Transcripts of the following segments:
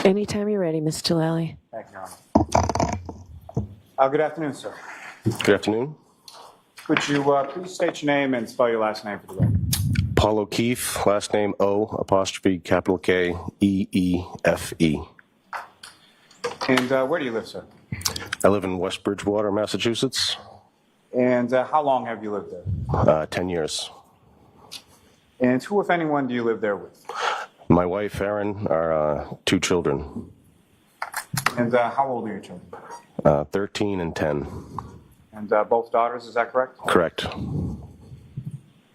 Anytime you're ready, Ms. Jalali. Thank you, Your Honor. Good afternoon, sir. Good afternoon. Could you please state your name and spell your last name for the record? Paul Okeefe, last name O''K''E''E''F''E. And where do you live, sir? I live in West Bridgewater, Massachusetts. And how long have you lived there? 10 years. And who, if anyone, do you live there with? My wife, Erin, our 2 children. And how old are your children? 13 and 10. And both daughters, is that correct? Correct.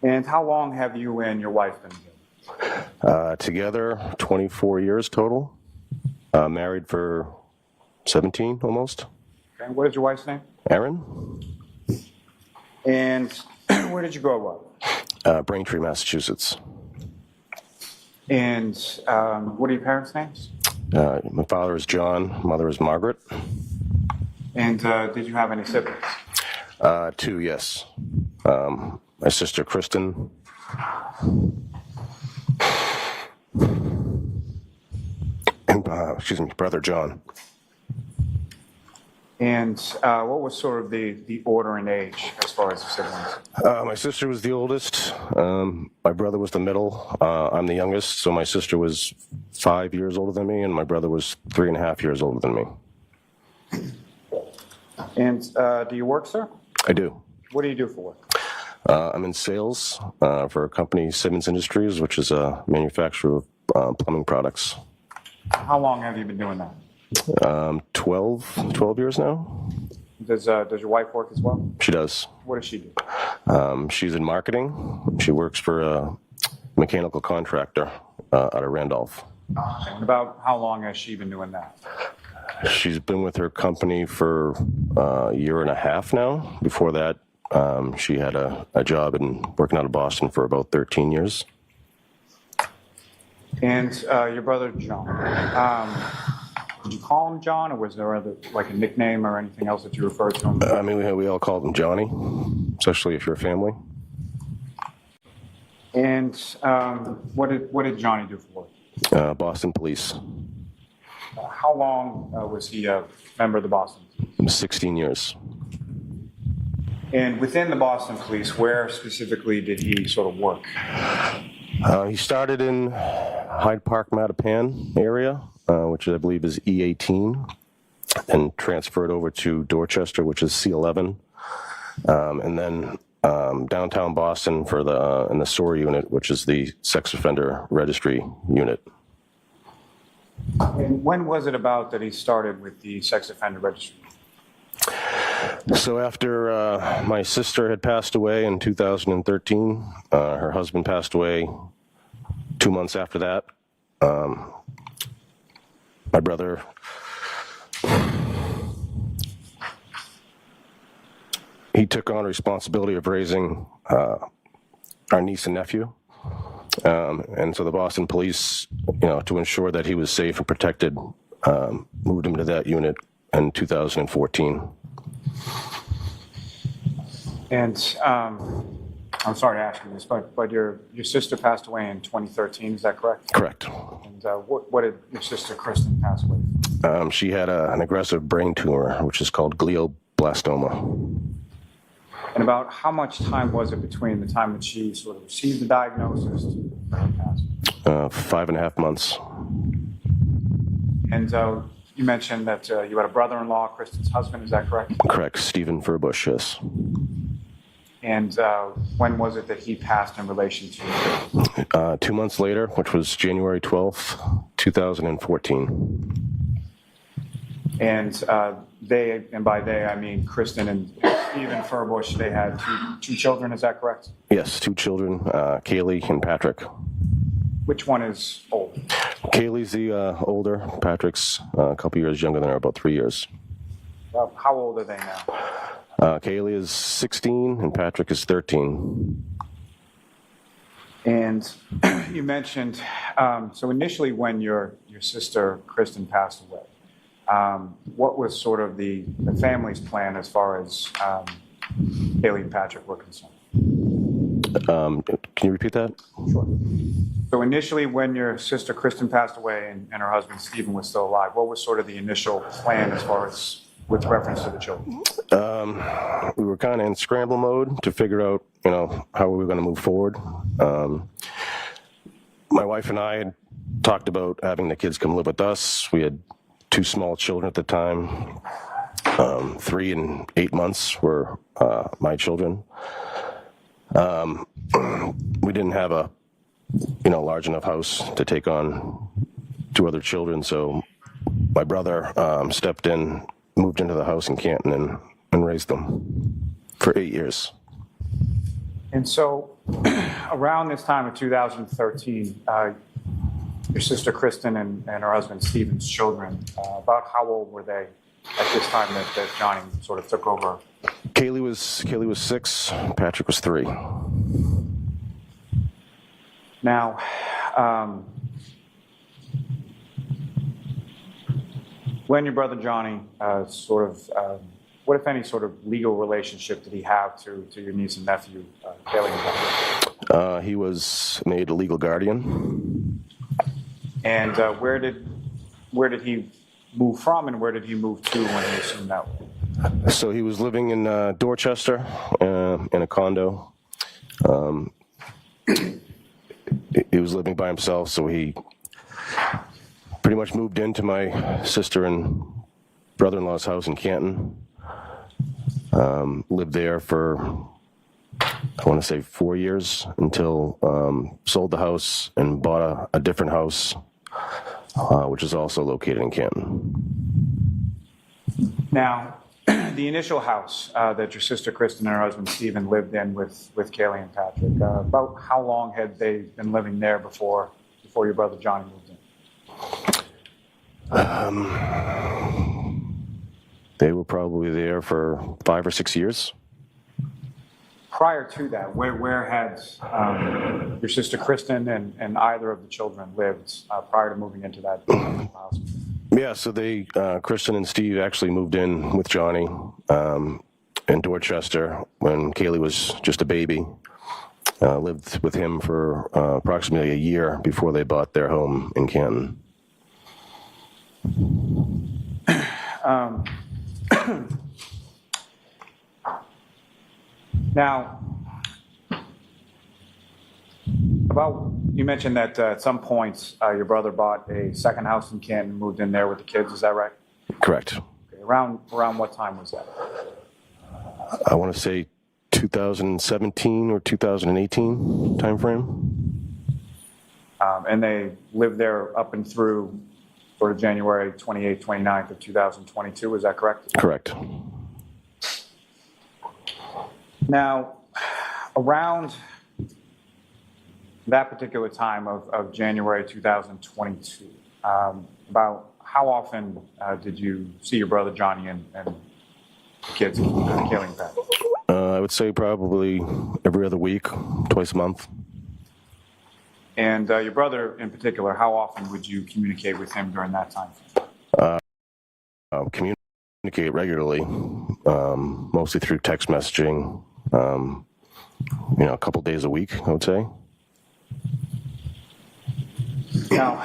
And how long have you and your wife been together? Together, 24 years total. Married for 17 almost. And what is your wife's name? Erin. And where did you grow up? Braintree, Massachusetts. And what are your parents' names? My father is John, mother is Margaret. And did you have any siblings? 2, yes. My sister Kristen. And brother John. And what was sort of the order in age as far as the siblings? My sister was the oldest. My brother was the middle. I'm the youngest, so my sister was 5 years older than me, and my brother was 3.5 years older than me. And do you work, sir? I do. What do you do for work? I'm in sales for a company, Simmons Industries, which is a manufacturer of plumbing products. How long have you been doing that? 12 years now. Does your wife work as well? She does. What does she do? She's in marketing. She works for a mechanical contractor out of Randolph. And about how long has she been doing that? She's been with her company for a year and a half now. Before that, she had a job working out of Boston for about 13 years. And your brother, John, did you call him John, or was there a nickname or anything else that you referred to him? I mean, we all called him Johnny, especially if you're a family. And what did Johnny do for work? Boston Police. How long was he a member of the Boston Police? 16 years. And within the Boston Police, where specifically did he sort of work? He started in Hyde Park, Mattapan area, which I believe is E18, and transferred over to Dorchester, which is C11, and then downtown Boston in the SOAR unit, which is the Sex Offender Registry unit. And when was it about that he started with the Sex Offender Registry? So after my sister had passed away in 2013, her husband passed away 2 months after that. My brother he took on responsibility of raising our niece and nephew. And so the Boston Police, to ensure that he was safe and protected, moved him to that unit in 2014. And I'm sorry to ask you this, but your sister passed away in 2013, is that correct? Correct. And what did your sister Kristen pass away from? She had an aggressive brain tumor, which is called glioblastoma. And about how much time was it between the time that she sort of received the diagnosis to her passing? 5.5 months. And you mentioned that you had a brother-in-law, Kristen's husband, is that correct? Correct, Stephen Furbush, yes. And when was it that he passed in relation to you? 2 months later, which was January 12th, 2014. And by they, I mean Kristen and Stephen Furbush, they had two children, is that correct? Yes, 2 children, Kaylee and Patrick. Which one is older? Kaylee's the older. Patrick's a couple years younger than her, about 3 years. How old are they now? Kaylee is 16 and Patrick is 13. And you mentioned, so initially when your sister Kristen passed away, what was sort of the family's plan as far as Kaylee and Patrick were concerned? Can you repeat that? Sure. So initially, when your sister Kristen passed away and her husband Stephen was still alive, what was sort of the initial plan as far as with reference to the children? We were kind of in scramble mode to figure out, how we were going to move forward. My wife and I had talked about having the kids come live with us. We had 2 small children at the time. 3 and 8 months were my children. We didn't have a large enough house to take on 2 other children, so my brother stepped in, moved into the house in Canton, and raised them for 8 years. And so around this time of 2013, your sister Kristen and her husband Stephen's children, about how old were they at this time that Johnny sort of took over? Kaylee was 6, Patrick was 3. Now, when your brother Johnny what if any sort of legal relationship did he have to your niece and nephew, Kaylee and Patrick? He was made a legal guardian. And where did he move from, and where did he move to when he assumed that role? So he was living in Dorchester in a condo. He was living by himself, so he pretty much moved into my sister and brother-in-law's house in Canton. Lived there for, I want to say, 4 years until sold the house and bought a different house, which is also located in Canton. Now, the initial house that your sister Kristen and her husband Stephen lived in with Kaylee and Patrick, about how long had they been living there before your brother Johnny moved in? They were probably there for 5 or 6 years. Prior to that, where had your sister Kristen and either of the children lived prior to moving into that house? Yeah, so Kristen and Steve actually moved in with Johnny in Dorchester when Kaylee was just a baby. Lived with him for approximately a year before they bought their home in Canton. Now, you mentioned that at some point your brother bought a second house in Canton and moved in there with the kids. Is that right? Correct. Okay. Around what time was that? I want to say 2017 or 2018 timeframe. And they lived there up and through sort of January 28th, 29th of 2022. Is that correct? Correct. Now, around that particular time of January 2022, about how often did you see your brother Johnny and the kids, Kaylee and Pat? I would say probably every other week, twice a month. And your brother in particular, how often would you communicate with him during that time frame? Communicate regularly, mostly through text messaging, a couple days a week, I would say. Now,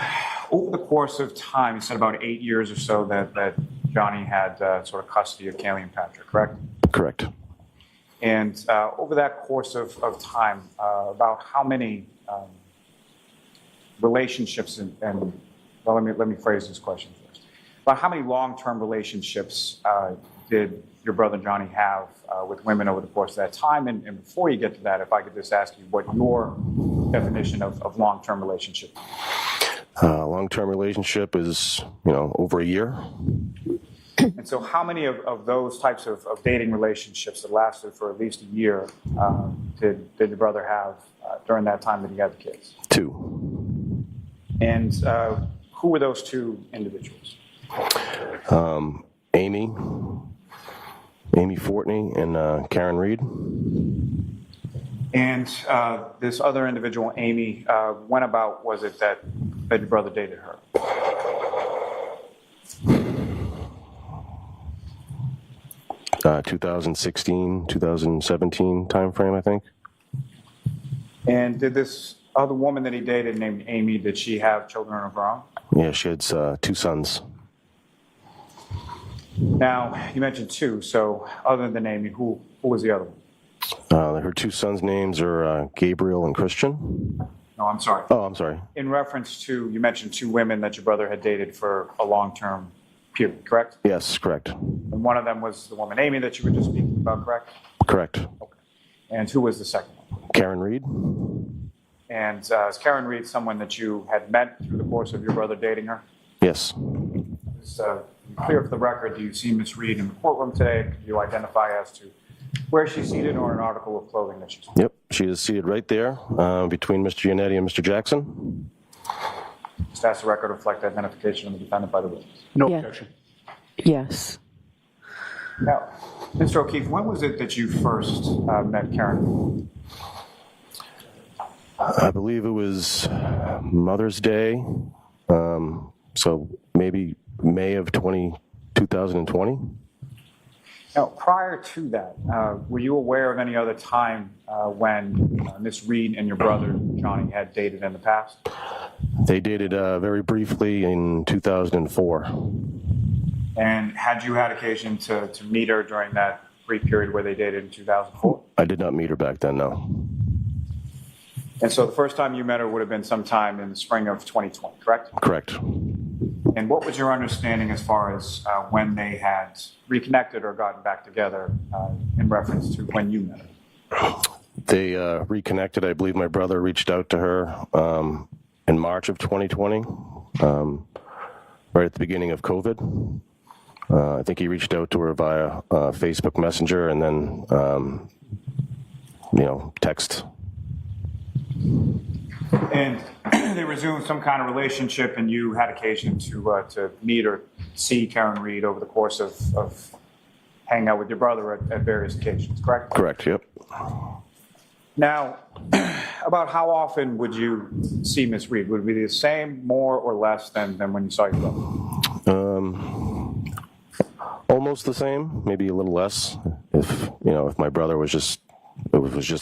over the course of time, you said about 8 years or so that Johnny had sort of custody of Kaylee and Patrick, correct? Correct. And over that course of time, about how many relationships well, let me phrase this question first. About how many long-term relationships did your brother Johnny have with women over the course of that time? And before you get to that, if I could just ask you what your definition of long-term relationship is. Long-term relationship is, over a year. And so how many of those types of dating relationships that lasted for at least a year did your brother have during that time that he had the kids? 2. And who were those 2 individuals? Amy Fortney and Karen Reed. And this other individual, Amy, when about was it that your brother dated her? Uh, 2016, 2017 timeframe, I think. And did this The woman that he dated named Amy, did she have children of her own? Yeah, she had 2 sons. Now, you mentioned 2, so other than Amy, who was the other one? Her 2 sons' names are Gabriel and Christian. No, I'm sorry. Oh, I'm sorry. In reference to, you mentioned 2 women that your brother had dated for a long-term period, correct? Yes, correct. And one of them was the woman Amy that you were just speaking about, correct? Correct. Okay. And who was the second one? Karen Reed. And is Karen Reed someone that you had met through the course of your brother dating her? Yes. So, clear for the record, do you see Ms. Reed in the courtroom today? Can you identify as to where she's seated or an article of clothing that she's wearing? Yep, she is seated right there between Mr. Giannetti and Mr. Jackson. Just ask the record to reflect identification of the defendant by the witness. No Yeah. objection. Yes. Now, Mr. O'Keefe, when was it that you first met Karen? I believe it was Mother's Day, so maybe May of 2020. Now, prior to that, were you aware of any other time when Ms. Reed and your brother Johnny had dated in the past? They dated very briefly in 2004. And had you had occasion to meet her during that brief period where they dated in 2004? I did not meet her back then, no. And so the first time you met her would have been sometime in the spring of 2020, correct? Correct. And what was your understanding as far as when they had reconnected or gotten back together in reference to when you met her? They reconnected. I believe my brother reached out to her in March of 2020, right at the beginning of COVID. I think he reached out to her via Facebook Messenger and then, text. And they resumed some kind of relationship, and you had occasion to meet or see Karen Reed over the course of hanging out with your brother at various occasions, correct? Correct, yep. Now, about how often would you see Miss Reed? Would it be the same, more or less than when you saw your brother? Almost the same, maybe a little less. If my brother was just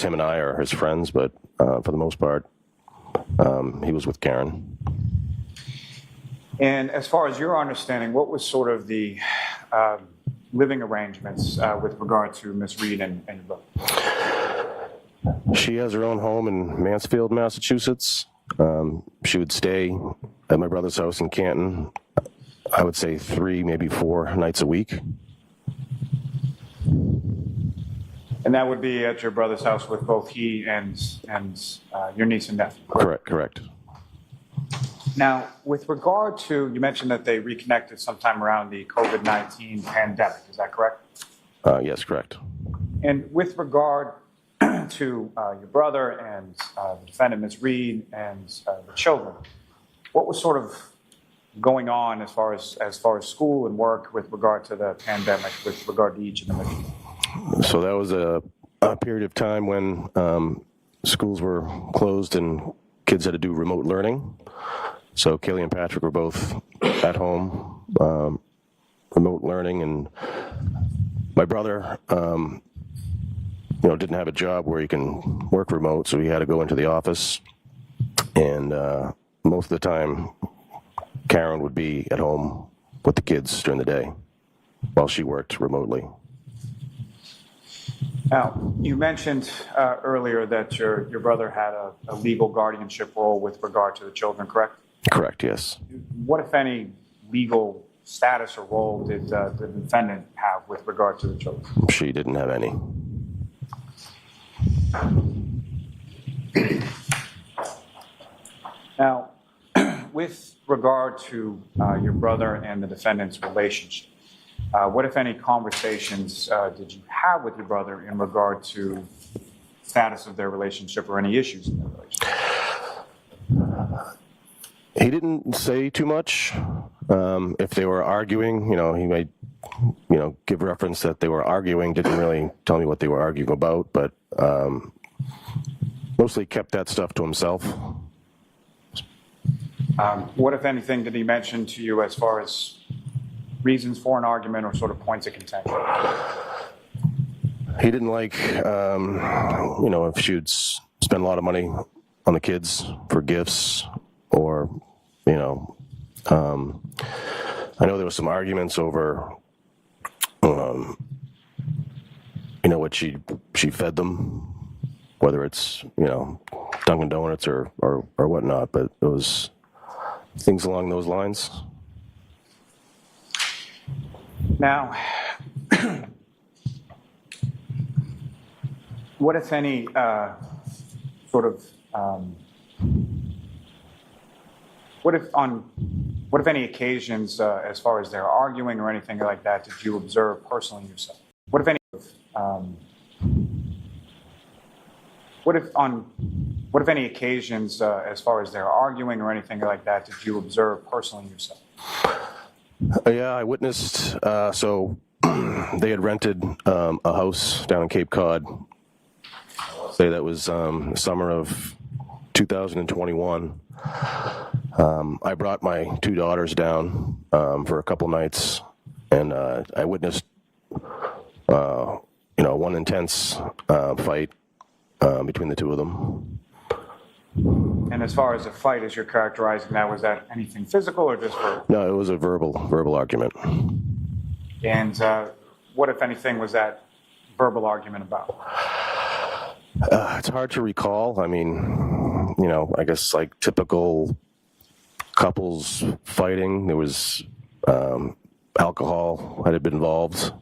him and I or his friends, but for the most part, he was with Karen. And as far as your understanding, what was sort of the living arrangements with regard to Miss Reed and your brother? She has her own home in Mansfield, Massachusetts. She would stay at my brother's house in Canton, I would say 3, maybe 4 nights a week. And that would be at your brother's house with both he and your niece and nephew, correct? Correct. Now, with regard to, you mentioned that they reconnected sometime around the COVID-19 pandemic, is that correct? Yes, correct. And with regard to your brother and the defendant, Ms. Reed, and the children, what was sort of going on as far as school and work with regard to the pandemic, with regard to each of them? So that was a period of time when schools were closed and kids had to do remote learning. So Kaylee and Patrick were both at home, remote learning, and my brother, didn't have a job where he can work remote, so he had to go into the office. And most of the time, Karen would be at home with the kids during the day while she worked remotely. Now, you mentioned earlier that your brother had a legal guardianship role with regard to the children, correct? Correct, yes. What, if any, legal status or role did the defendant have with regard to the children? She didn't have any. Now, with regard to your brother and the defendant's relationship, what, if any, conversations did you have with your brother in regard to status of their relationship or any issues in their relationship? He didn't say too much. If they were arguing, he might, give reference that they were arguing. Didn't really tell me what they were arguing about, but mostly kept that stuff to himself. What, if anything, did he mention to you as far as reasons for an argument or sort of points of contention? He didn't like, if she would spend a lot of money on the kids for gifts or, I know there was some arguments over, what she fed them, whether it's, Dunkin' Donuts or whatnot, but it was things along those lines. Now, what if any what if any occasions, as far as they're arguing or anything like that, did you observe personally yourself? What if any occasions, as far as they're arguing or anything like that, did you observe personally yourself? Yeah, I witnessed. So they had rented a house down in Cape Cod. Say that was summer of 2021. I brought my two daughters down for a couple nights, and I witnessed, one intense fight between the two of them. And as far as a fight, as you're characterizing that, was that anything physical or just verbal? No, it was a verbal argument. And what, if anything, was that verbal argument about? It's hard to recall. I mean, I guess like typical couples fighting. There was alcohol had been involved.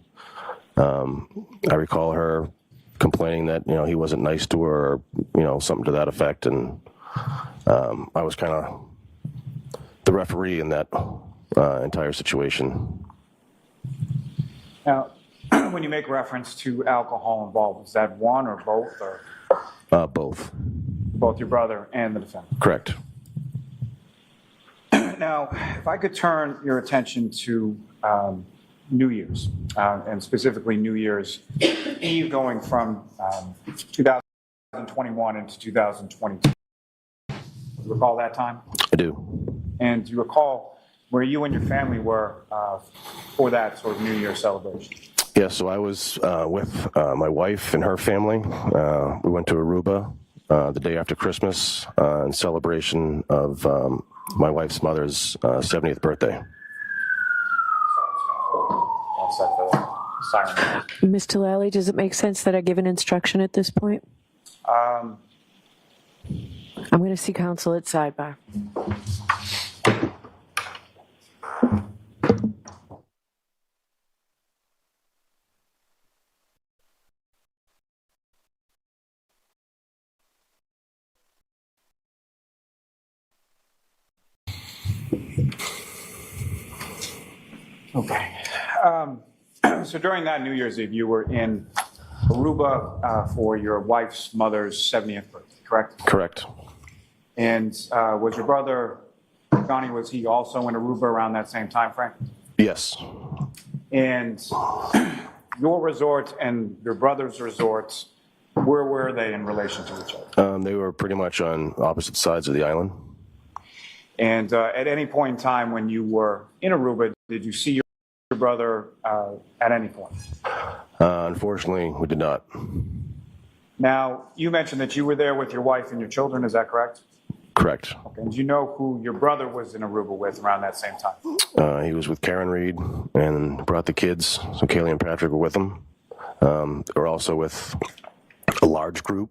I recall her complaining that he wasn't nice to her, or something to that effect, and I was kind of the referee in that entire situation. Now, when you make reference to alcohol involved, is that one or both, or Both. both your brother and the defendant? Correct. Now, if I could turn your attention to New Year's, and specifically New Year's Eve, going from 2021 into 2022. You recall that time? I do. And do you recall where you and your family were for that sort of New Year celebration? Yeah, so I was with my wife and her family. We went to Aruba the day after Christmas in celebration of my wife's mother's 70th birthday. I'll set the siren. Ms. Tillali, does it make sense that I give an instruction at this point? I'm going to see counsel at sidebar. Okay. So during that New Year's Eve, you were in Aruba for your wife's mother's 70th birthday, correct? Correct. And was your brother, Johnny, was he also in Aruba around that same time frame? Yes. And your resort and your brother's resorts, where were they in relation to each other? They were pretty much on opposite sides of the island. And at any point in time when you were in Aruba, did you see your brother at any point? Unfortunately, we did not. Now, you mentioned that you were there with your wife and your children, is that correct? Correct. Okay. And do you know who your brother was in Aruba with around that same time? He was with Karen Reed and brought the kids. So Kaylee and Patrick were with him. They were also with a large group,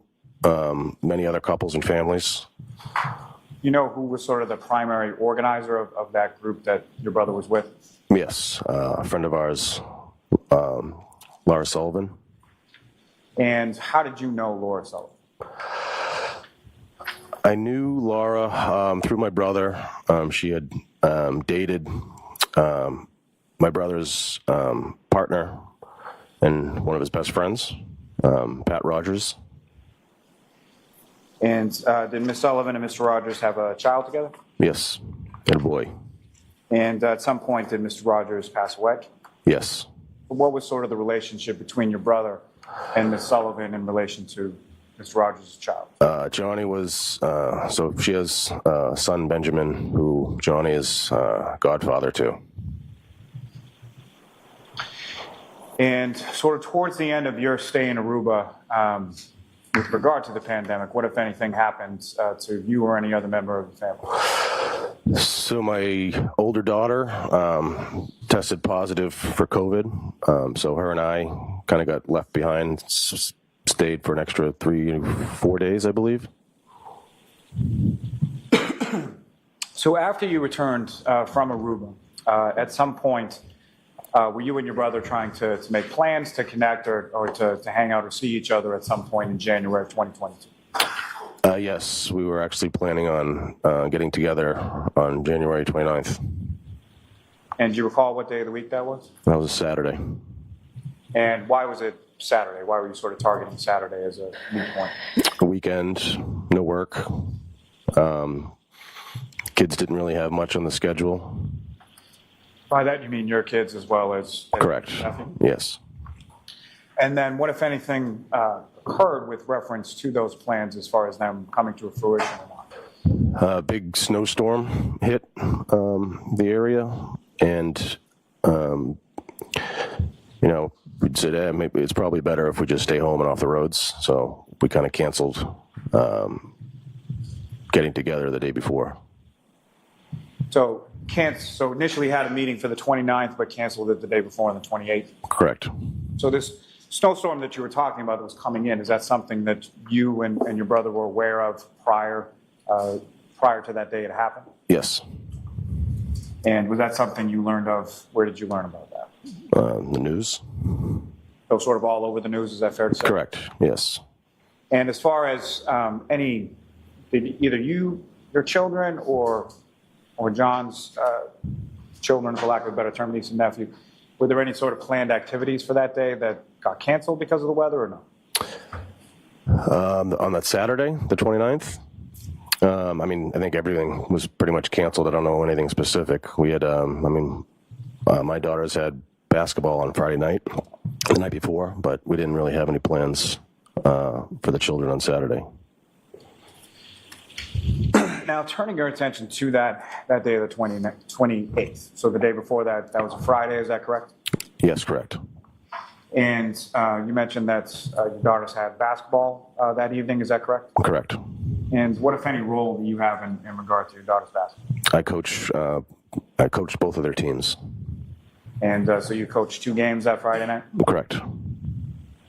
many other couples and families. You know who was sort of the primary organizer of that group that your brother was with? Yes, a friend of ours, Laura Sullivan. And how did you know Laura Sullivan? I knew Laura through my brother. She had dated my brother's partner and one of his best friends, Pat Rogers. And did Miss Sullivan and Mr. Rogers have a child together? Yes, and a boy. And at some point, did Mr. Rogers pass away? Yes. What was sort of the relationship between your brother and Miss Sullivan in relation to Mr. Rogers' child? Johnny was, so she has a son, Benjamin, who Johnny is godfather to. And sort of towards the end of your stay in Aruba, with regard to the pandemic, what, if anything, happened to you or any other member of the family? So my older daughter tested positive for COVID. So her and I kind of got left behind, stayed for an extra 3-4 days, I believe. So after you returned from Aruba, at some point, were you and your brother trying to make plans to connect or to hang out or see each other at some point in January of 2022? Yes, we were actually planning on getting together on January 29th. And do you recall what day of the week that was? That was a Saturday. And why was it Saturday? Why were you sort of targeting Saturday as a meet point? A weekend, no work. Kids didn't really have much on the schedule. By that you mean your kids as well as Correct. nephew? Yes. And then what, if anything, occurred with reference to those plans as far as them coming to a fruition or not? A big snowstorm hit the area, and we said, maybe it's probably better if we just stay home and off the roads. So we kind of canceled getting together the day before. So initially had a meeting for the 29th, but canceled it the day before on the 28th? Correct. So this snowstorm that you were talking about that was coming in, is that something that you and your brother were aware of prior to that day it happened? Yes. And was that something you learned of? Where did you learn about that? The news. So sort of all over the news, is that fair to say? Correct. Yes. And as far as did either your children or John's children, for lack of a better term, niece and nephew, were there any sort of planned activities for that day that got canceled because of the weather or no? On that Saturday, the 29th, I think everything was pretty much canceled. I don't know anything specific. We had, my daughters had basketball on Friday night, the night before, but we didn't really have any plans for the children on Saturday. Now, turning your attention to that day of the 28th, so the day before that was a Friday, is that correct? Yes, correct. And you mentioned that your daughters had basketball that evening, is that correct? Correct. And what, if any, role do you have in regard to your daughter's basketball? I coached both of their teams. And so you coached 2 games that Friday night? Correct.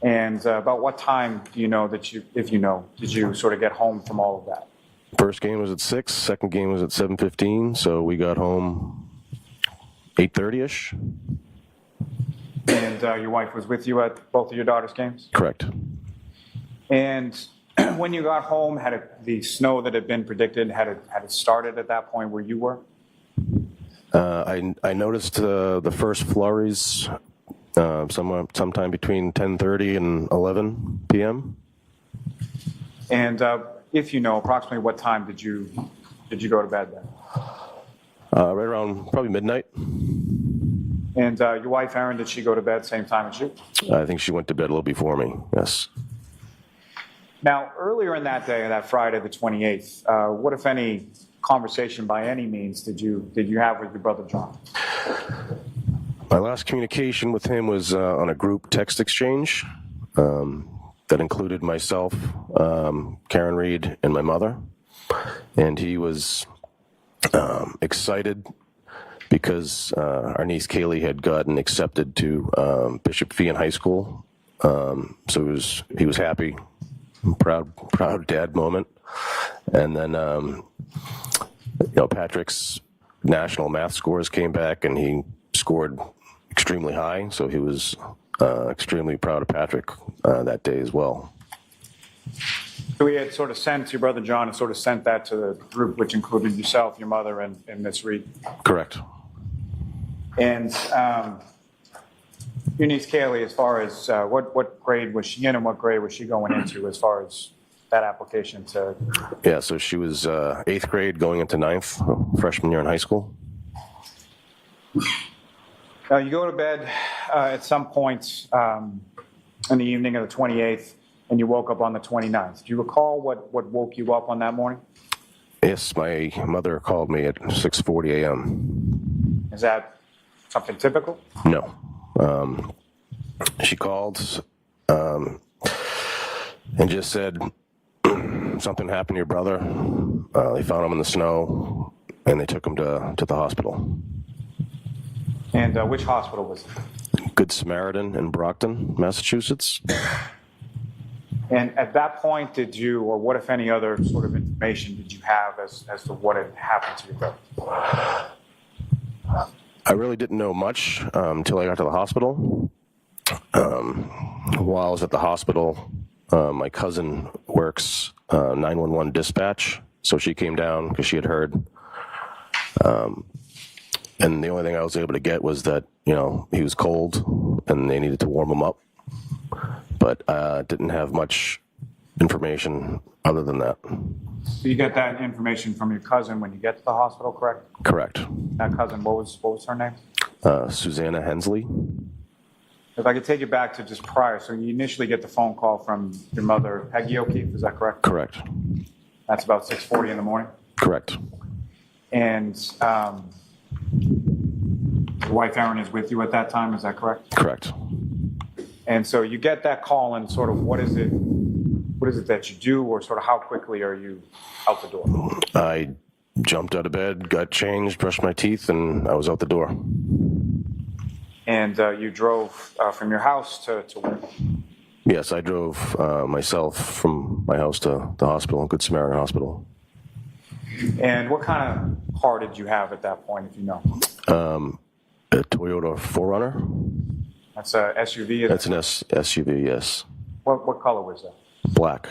And about what time do you know did you sort of get home from all of that? First game was at 6. Second game was at 7:15. So we got home 8:30ish. And your wife was with you at both of your daughter's games? Correct. And when you got home, the snow that had been predicted, had it started at that point where you were? I noticed the first flurries sometime between 10:30 and 11 p.m. And if you know, approximately what time did you go to bed then? Right around probably midnight. And your wife, Erin, did she go to bed same time as you? I think she went to bed a little before me, yes. Now, earlier in that day, that Friday, the 28th, what, if any, conversation by any means did you have with your brother John? My last communication with him was on a group text exchange that included myself, Karen Reed, and my mother. And he was excited because our niece Kaylee had gotten accepted to Bishop Feehan High School. So he was happy, proud dad moment. And then, Patrick's national math scores came back, and he scored extremely high. So he was extremely proud of Patrick that day as well. So he had sort of sent, your brother John had sort of sent that to the group, which included yourself, your mother, and Miss Reed. Correct. And your niece Kaylee, as far as what grade was she in and what grade was she going into as far as that application to? Yeah, so she was 8th grade going into 9th, freshman year in high school. Now, you go to bed at some point in the evening of the 28th, and you woke up on the 29th. Do you recall what woke you up on that morning? Yes, my mother called me at 6:40 a.m. Is that something typical? No. She called. and just said something happened to your brother. They found him in the snow, and they took him to the hospital. And which hospital was it? Good Samaritan in Brockton, Massachusetts. And at that point, did you, or what, if any, other sort of information did you have as to what had happened to your brother? I really didn't know much until I got to the hospital. While I was at the hospital, my cousin works 911 dispatch, so she came down because she had heard. And the only thing I was able to get was that, he was cold and they needed to warm him up. But didn't have much information other than that. So you get that information from your cousin when you get to the hospital, correct? Correct. That cousin, what was her name? Susanna Hensley. If I could take you back to just prior, so you initially get the phone call from your mother, Peggy Okeefe, is that correct? Correct. That's about 6:40 in the morning? Correct. And your wife Erin is with you at that time, is that correct? Correct. And so you get that call, and sort of what is it that you do, or sort of how quickly are you out the door? I jumped out of bed, got changed, brushed my teeth, and I was out the door. And you drove from your house to where? Yes, I drove myself from my house to the hospital, Good Samaritan Hospital. And what kind of car did you have at that point, if you know? A Toyota 4Runner. That's a SUV? That's an SUV, yes. What color was that? Black.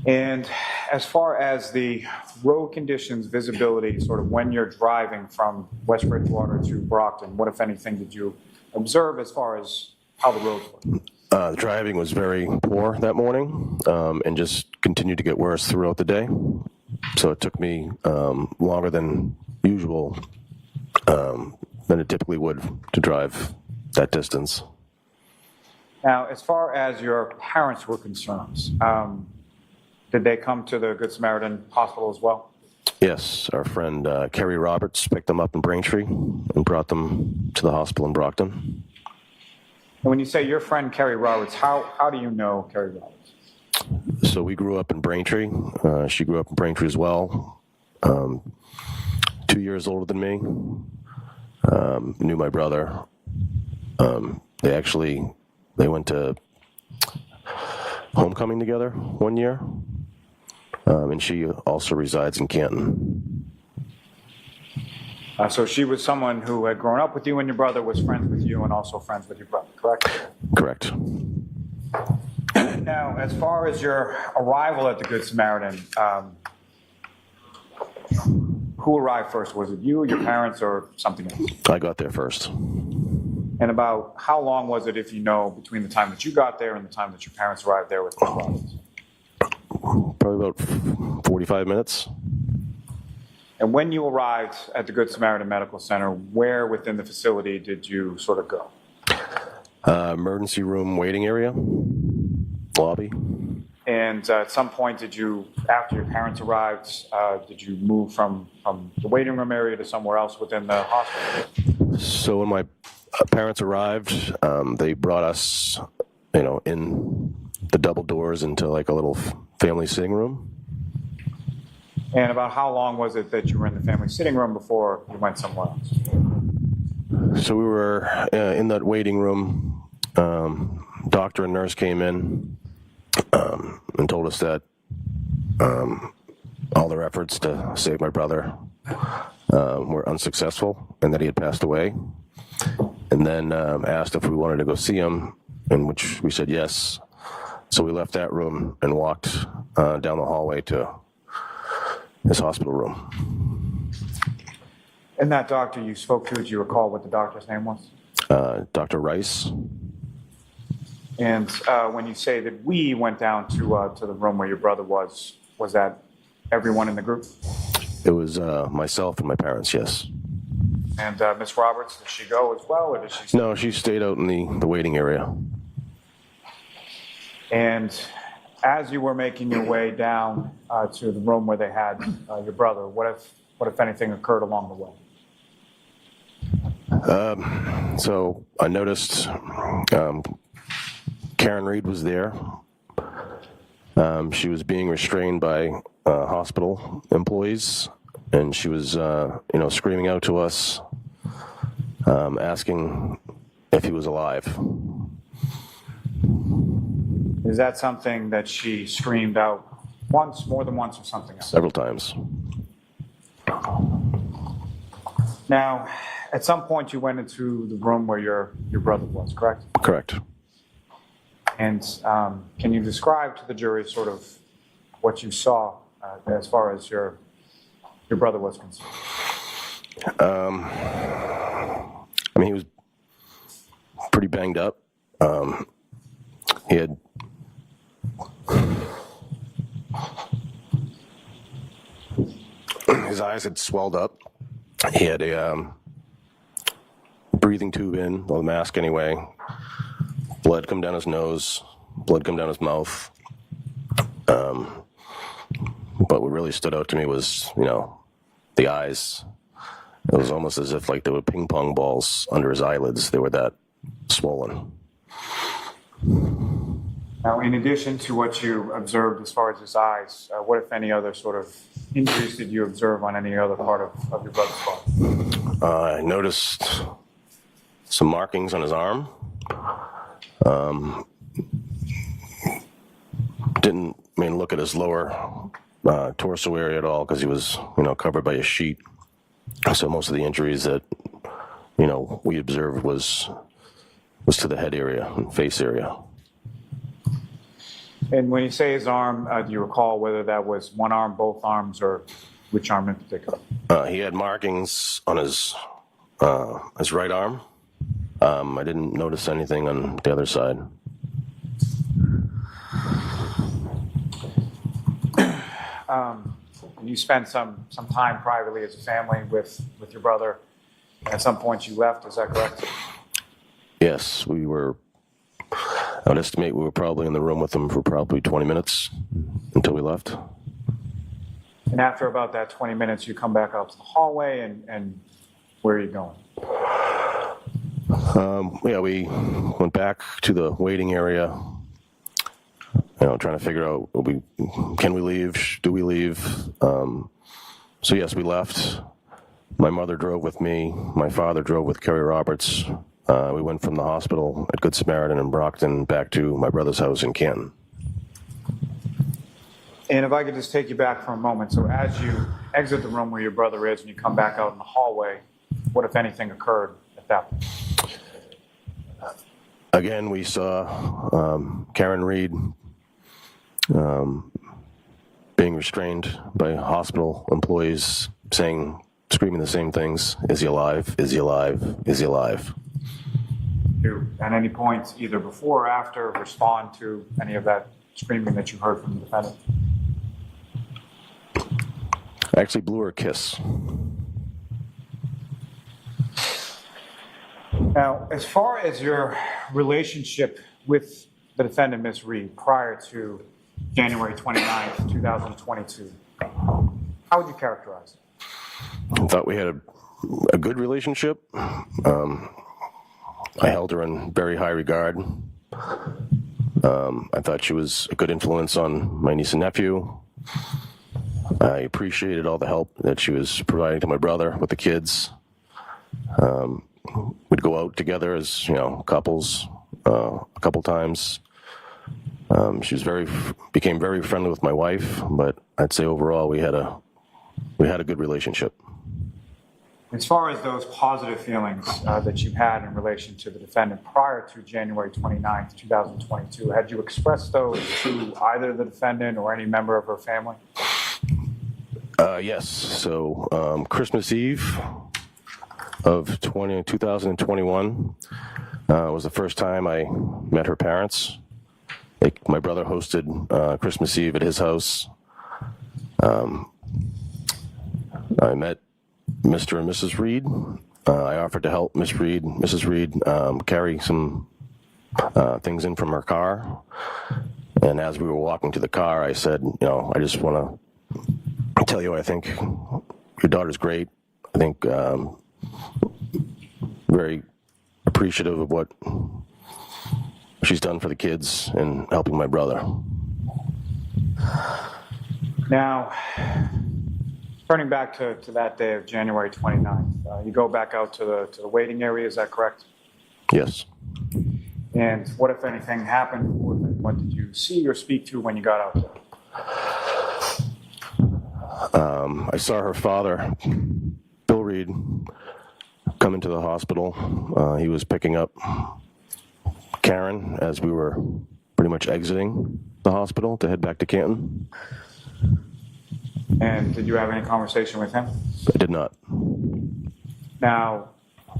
And as far as the road conditions, visibility, sort of when you're driving from West Bridgewater to Brockton, what, if anything, did you observe as far as how the roads were? The driving was very poor that morning, and just continued to get worse throughout the day. So it took me longer than usual, than it typically would, to drive that distance. Now, as far as your parents were concerned, did they come to the Good Samaritan Hospital as well? Yes, our friend Kerry Roberts picked them up in Braintree and brought them to the hospital in Brockton. And when you say your friend Kerry Roberts, how do you know Kerry Roberts? So we grew up in Braintree. She grew up in Braintree as well. 2 years older than me. Knew my brother. They went to homecoming together one year. And she also resides in Canton. So she was someone who had grown up with you, and your brother was friends with you and also friends with your brother, correct? Correct. Now, as far as your arrival at the Good Samaritan, who arrived first? Was it you, your parents, or something else? I got there first. And about how long was it, if you know, between the time that you got there and the time that your parents arrived there with Kerry Roberts? Probably about 45 minutes. And when you arrived at the Good Samaritan Medical Center, where within the facility did you sort of go? Emergency room waiting area, lobby. And at some point, did you, after your parents arrived, did you move from the waiting room area to somewhere else within the hospital? So when my parents arrived, they brought us, in the double doors into like a little family sitting room. And about how long was it that you were in the family sitting room before you went somewhere else? So we were in that waiting room. Doctor and nurse came in and told us that all their efforts to save my brother were unsuccessful and that he had passed away. And then asked if we wanted to go see him, in which we said yes. So we left that room and walked down the hallway to his hospital room. And that doctor you spoke to, do you recall what the doctor's name was? Dr. Rice. And when you say that we went down to the room where your brother was that everyone in the group? It was myself and my parents, yes. And Miss Roberts, did she go as well, or did she? No, she stayed out in the waiting area. And as you were making your way down to the room where they had your brother, what if anything occurred along the way? So I noticed Karen Reed was there, She was being restrained by hospital employees, and she was, screaming out to us, asking if he was alive. Is that something that she screamed out once, more than once, or something else? Several times. Now, at some point you went into the room where your brother was, correct? Correct. And can you describe to the jury sort of what you saw as far as your brother was concerned? He was pretty banged up. He had his eyes had swelled up. He had a breathing tube in, well, the mask anyway. Blood come down his nose, blood come down his mouth. But what really stood out to me was, the eyes. It was almost as if like there were ping pong balls under his eyelids. They were that swollen. Now, in addition to what you observed as far as his eyes, what, if any, other sort of injuries did you observe on any other part of your brother's body? I noticed some markings on his arm. Didn't look at his lower torso area at all because he was, covered by a sheet. So most of the injuries that, we observed was to the head area and face area. And when you say his arm, do you recall whether that was one arm, both arms, or which arm in particular? He had markings on his right arm. I didn't notice anything on the other side. You spent some time privately as a family with your brother. At some point you left, is that correct? Yes, we were. I would estimate we were probably in the room with him for probably 20 minutes until we left. And after about that 20 minutes, you come back out to the hallway, and where are you going? We went back to the waiting area, trying to figure out, can we leave? Do we leave? So yes, we left. My mother drove with me. My father drove with Kerry Roberts. We went from the hospital at Good Samaritan in Brockton back to my brother's house in Canton. And if I could just take you back for a moment. So as you exit the room where your brother is and you come back out in the hallway, what, if anything, occurred at that point? Again, we saw Karen Reed being restrained by hospital employees, screaming the same things: "Is he alive? Is he alive? Is he alive?" You, at any point, either before or after, respond to any of that screaming that you heard from the defendant? I actually blew her a kiss. Now, as far as your relationship with the defendant, Ms. Reed, prior to January 29th, 2022, how would you characterize it? I thought we had a good relationship. I held her in very high regard. I thought she was a good influence on my niece and nephew. I appreciated all the help that she was providing to my brother with the kids. We'd go out together as, couples a couple times. She became very friendly with my wife, but I'd say overall we had a good relationship. As far as those positive feelings that you had in relation to the defendant prior to January 29th, 2022, had you expressed those to either the defendant or any member of her family? Yes. So Christmas Eve of 2021 was the first time I met her parents. My brother hosted Christmas Eve at his house. I met Mr. and Mrs. Reed. I offered to help Mrs. Reed, carry some things in from her car. And as we were walking to the car, I said, I just want to tell you, I think your daughter's great. I think very appreciative of what she's done for the kids and helping my brother. Now, turning back to that day of January 29th, you go back out to the waiting area, is that correct? Yes. And what, if anything, happened? What did you see or speak to when you got out there? I saw her father, Bill Reed, come into the hospital. He was picking up Karen as we were pretty much exiting the hospital to head back to Canton. And did you have any conversation with him? I did not. Now,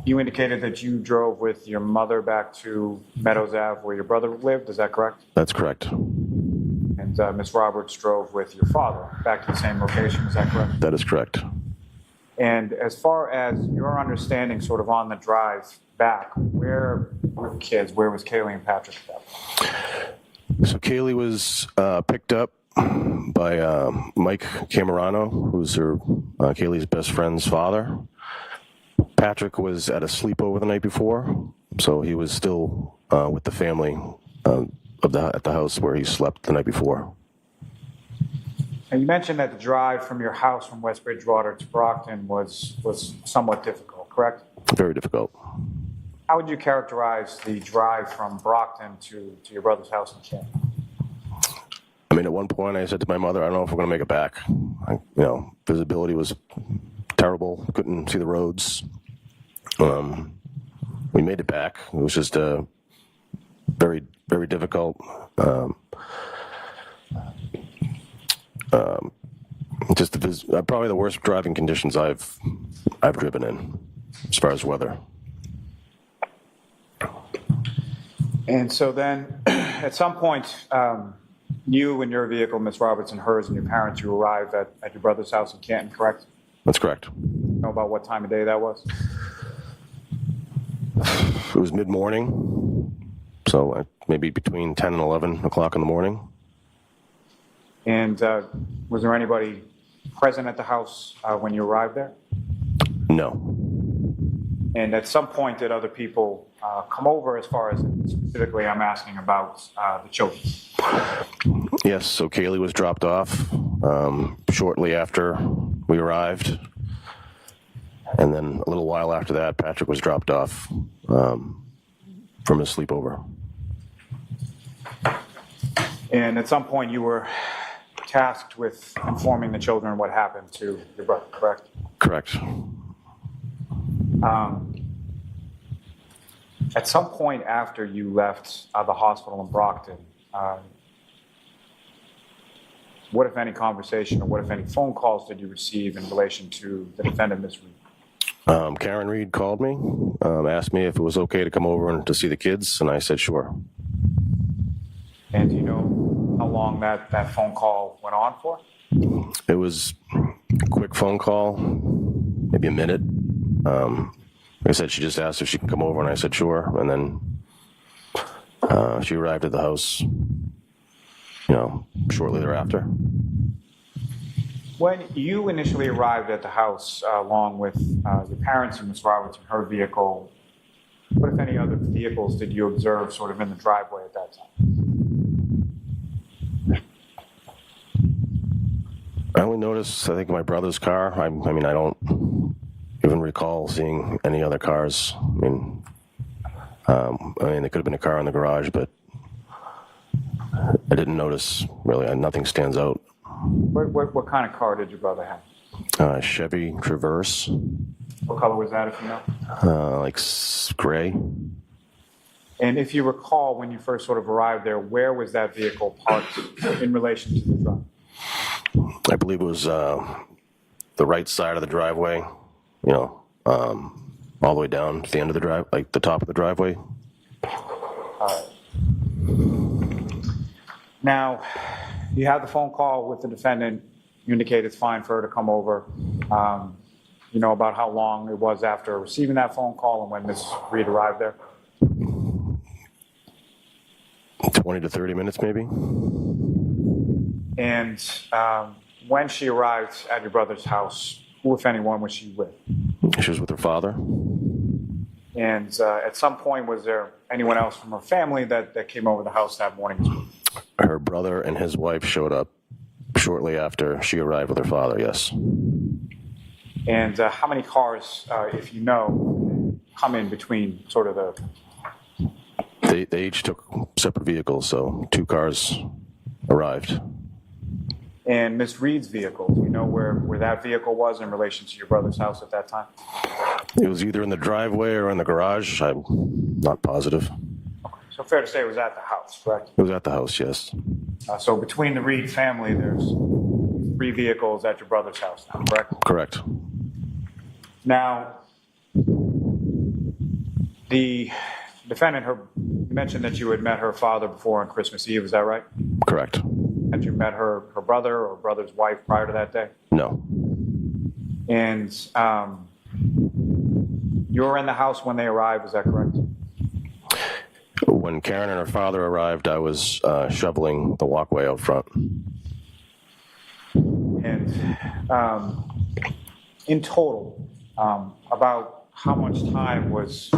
you indicated that you drove with your mother back to Meadows Ave where your brother lived, is that correct? That's correct. And Ms. Roberts drove with your father back to the same location, is that correct? That is correct. And as far as your understanding sort of on the drive back, where were the kids? Where was Kaylee and Patrick at that point? So Kaylee was picked up by Mike Camerano, who's Kaylee's best friend's father. Patrick was at a sleepover the night before, so he was still with the family at the house where he slept the night before. And you mentioned that the drive from your house from West Bridgewater to Brockton was somewhat difficult, correct? Very difficult. How would you characterize the drive from Brockton to your brother's house in Canton? I mean, at one point I said to my mother, I don't know if we're going to make it back. Visibility was terrible. Couldn't see the roads. We made it back. It was just very, very difficult. Probably the worst driving conditions I've driven in, as far as weather. And so then, at some point, you and your vehicle, Ms. Roberts, and hers, and your parents, you arrived at your brother's house in Canton, correct? That's correct. You know about what time of day that was? It was mid-morning, so maybe between 10 and 11 o'clock in the morning. And was there anybody present at the house when you arrived there? No. And at some point, did other people come over, as far as specifically I'm asking about the children? Yes, so Kaylee was dropped off shortly after we arrived. And then a little while after that, Patrick was dropped off from his sleepover. And at some point, you were tasked with informing the children what happened to your brother, correct? Correct. At some point after you left the hospital in Brockton, what, if any, conversation or what, if any, phone calls did you receive in relation to the defendant, Ms. Reed? Karen Reed called me, asked me if it was okay to come over and to see the kids, and I said sure. And do you know how long that phone call went on for? It was a quick phone call, maybe a minute. Like I said, she just asked if she could come over, and I said sure. And then she arrived at the house, shortly thereafter. When you initially arrived at the house, along with your parents and Ms. Roberts and her vehicle, what, if any, other vehicles did you observe sort of in the driveway at that time? I only noticed, I think, my brother's car. I mean, I don't even recall seeing any other cars. I mean, there could have been a car in the garage, but I didn't notice, really. Nothing stands out. What kind of car did your brother have? Chevy Traverse. What color was that, if you know? Gray. And if you recall, when you first sort of arrived there, where was that vehicle parked in relation to the truck? I believe it was the right side of the driveway, all the way down to the end of the drive, like the top of the driveway. All right. Now, you have the phone call with the defendant. You indicate it's fine for her to come over. You know about how long it was after receiving that phone call and when Ms. Reed arrived there? 20 to 30 minutes, maybe. And when she arrived at your brother's house, who, if anyone, was she with? She was with her father. And at some point, was there anyone else from her family that came over the house that morning as well? Her brother and his wife showed up shortly after she arrived with her father, yes. And how many cars, if you know, come in between sort of the... They each took separate vehicles, so 2 cars arrived. And Miss Reed's vehicle, do you know where that vehicle was in relation to your brother's house at that time? It was either in the driveway or in the garage. I'm not positive. So fair to say it was at the house, correct? It was at the house, yes. So between the Reed family, there's 3 vehicles at your brother's house now, correct? Correct. Now, the defendant, you mentioned that you had met her father before on Christmas Eve, is that right? Correct. Had you met her brother or brother's wife prior to that day? No. And you were in the house when they arrived, is that correct? When Karen and her father arrived, I was shoveling the walkway out front. And in total, about how much time was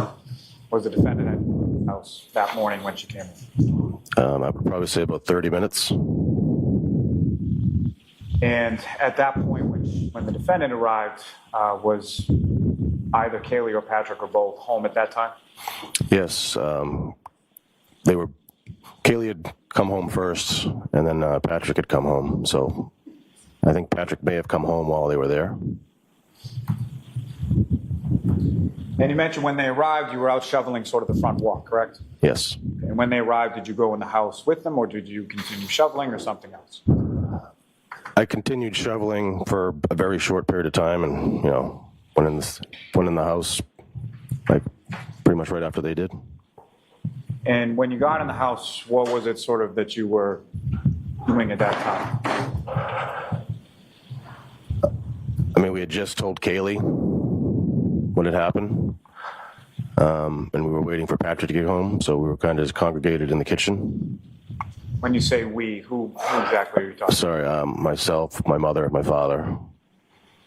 the defendant at the house that morning when she came in? I would probably say about 30 minutes. And at that point, when the defendant arrived, was either Kaylee or Patrick or both home at that time? Yes. Kaylee had come home first, and then Patrick had come home. So I think Patrick may have come home while they were there. And you mentioned when they arrived, you were out shoveling sort of the front walk, correct? Yes. And when they arrived, did you go in the house with them, or did you continue shoveling or something else? I continued shoveling for a very short period of time, and went in the house like pretty much right after they did. And when you got in the house, what was it sort of that you were doing at that time? I mean, we had just told Kaylee what had happened, and we were waiting for Patrick to get home, so we were kind of just congregated in the kitchen. When you say we, who exactly are you talking? Sorry, myself, my mother, my father.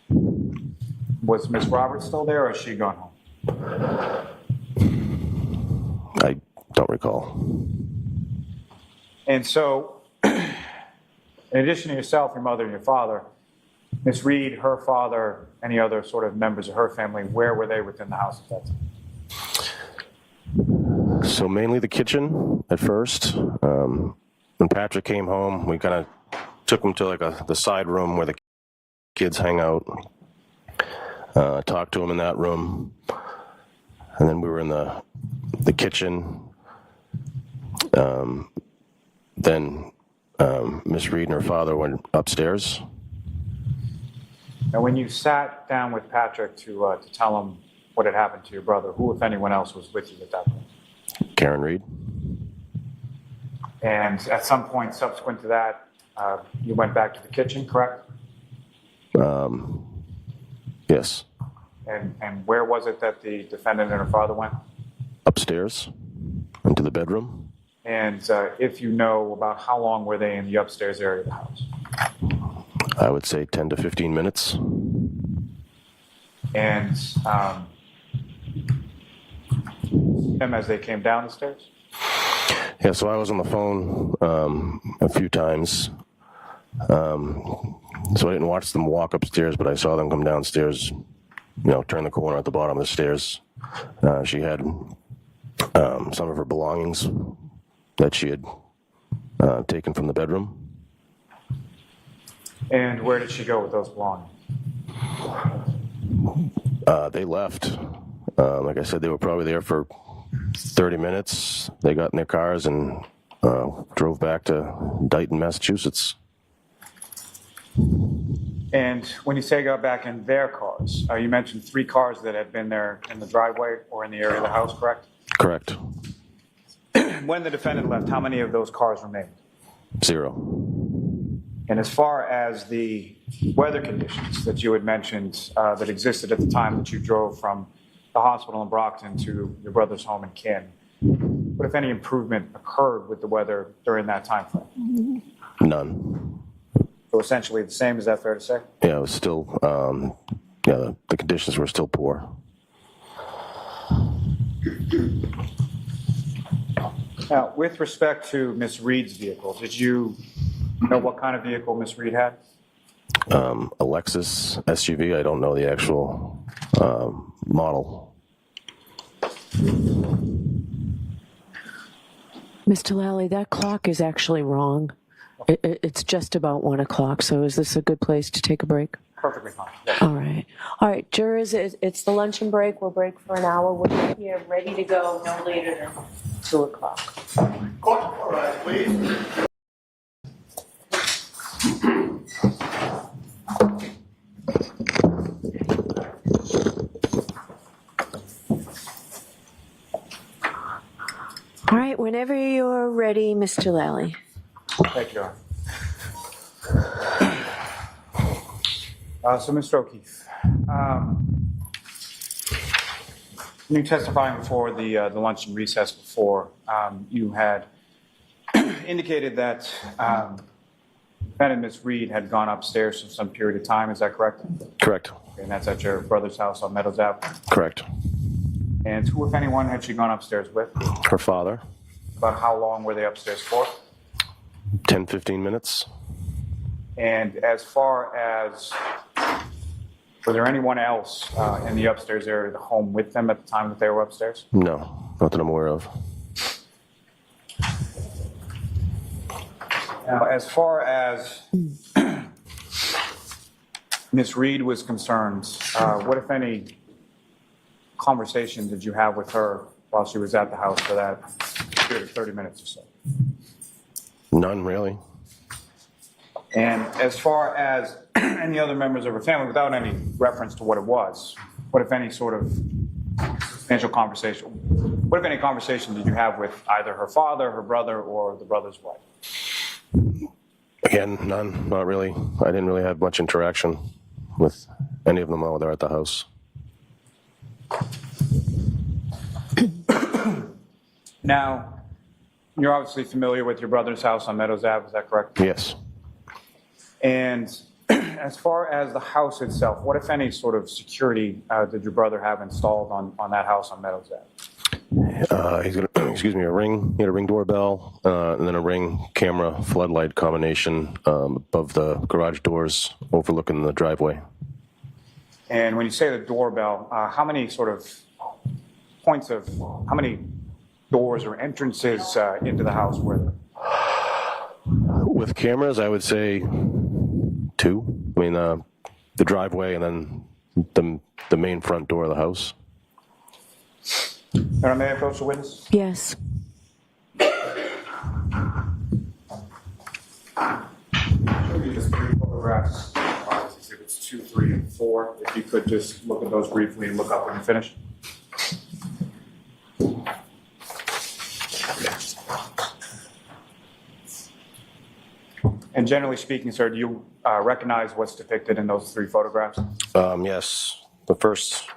Was Miss Roberts still there, or has she gone home? I don't recall. And so, in addition to yourself, your mother, and your father, Miss Reed, her father, any other sort of members of her family, where were they within the house at that time? So mainly the kitchen at first. When Patrick came home, we kind of took him to like the side room where the kids hang out. Talked to him in that room, and then we were in the kitchen. Then Miss Reed and her father went upstairs. And when you sat down with Patrick to tell him what had happened to your brother, who, if anyone else, was with you at that point? Karen Reed. And at some point subsequent to that, you went back to the kitchen, correct? Yes. And where was it that the defendant and her father went? Upstairs, into the bedroom. And if you know, about how long were they in the upstairs area of the house? I would say 10 to 15 minutes. And them as they came down the stairs? Yeah, so I was on the phone a few times. So I didn't watch them walk upstairs, but I saw them come downstairs, turn the corner at the bottom of the stairs. She had some of her belongings that she had taken from the bedroom. And where did she go with those belongings? They left. Like I said, they were probably there for 30 minutes. They got in their cars and drove back to Dighton, Massachusetts. And when you say got back in their cars, you mentioned 3 cars that had been there in the driveway or in the area of the house, correct? Correct. When the defendant left, how many of those cars remained? 0. And as far as the weather conditions that you had mentioned that existed at the time that you drove from the hospital in Brockton to your brother's home in Kin, what, if any, improvement occurred with the weather during that time frame? None. So essentially the same, is that fair to say? Yeah, it was still, the conditions were still poor. Now, with respect to Miss Reed's vehicle, did you Know what kind of vehicle Miss Reed had? A Lexus SUV. I don't know the actual model. Mr. Lally, that clock is actually wrong. It's just about 1 o'clock, so is this a good place to take a break? Perfectly fine. Yes. All right. All right, jurors, it's the luncheon break. We'll break for an hour. We'll be here ready to go no later than 2 o'clock. All right, please. All right, whenever you're ready, Mr. Lally. Thank you, Your Honor. So, Mr. O'Keefe, you testifying before the luncheon recess before, you had indicated that Ben and Miss Reed had gone upstairs for some period of time. Is that correct? Correct. And that's at your brother's house on Meadows Ave? Correct. And who, if anyone, had she gone upstairs with? Her father. About how long were they upstairs for? 10, 15 minutes. And as far as, was there anyone else in the upstairs area of the home with them at the time that they were upstairs? No, not that I'm aware of. Now, as far as Miss Reed was concerned, what, if any, conversation did you have with her while she was at the house for that period of 30 minutes or so? None, really. And as far as any other members of her family, without any reference to what it was, what, if any, sort of substantial conversation, what, if any, conversation did you have with either her father, her brother, or the brother's wife? Again, none, not really. I didn't really have much interaction with any of them while they're at the house. Now, you're obviously familiar with your brother's house on Meadows Ave, is that correct? Yes. And as far as the house itself, what, if any, sort of security did your brother have installed on that house on Meadows Ave? He's got, excuse me, a ring. He had a Ring doorbell, and then a Ring camera floodlight combination above the garage doors overlooking the driveway. And when you say the doorbell, how many sort of points of, how many doors or entrances into the house were there? With cameras, I would say 2. I mean, the driveway and then the main front door of the house. May I approach the witness? Yes. Just 3 photographs, exhibits 2, 3, and 4. If you could just look at those briefly and look up when you finish. And generally speaking, sir, do you recognize what's depicted in those 3 photographs? Yes. The first.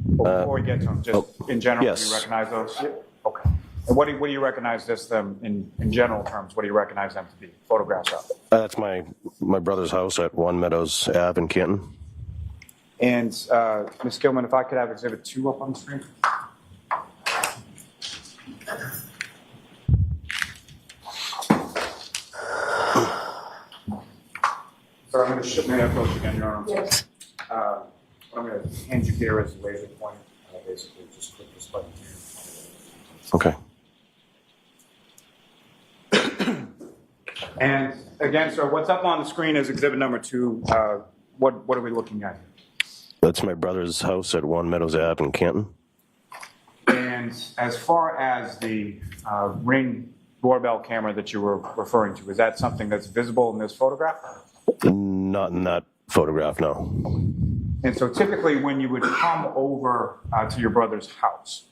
Well, before we get to them, just in general, yes. do you recognize those? Okay. And what do you recognize them in general terms? What do you recognize them to be photographs of? That's my brother's house at 1 Meadows Ave in Canton. And Ms. Gilman, if I could have exhibit 2 up on the screen. So I'm going to shift my approach again, Your Honor. Yes. What I'm going to hand you here is a laser pointer. Basically, just click this button here. Okay. And again, sir, what's up on the screen is exhibit number 2. What are we looking at here? That's my brother's house at 1 Meadows Ave in Canton. And as far as the Ring doorbell camera that you were referring to, is that something that's visible in this photograph? Not in that photograph, no. And so typically when you would come over to your brother's house,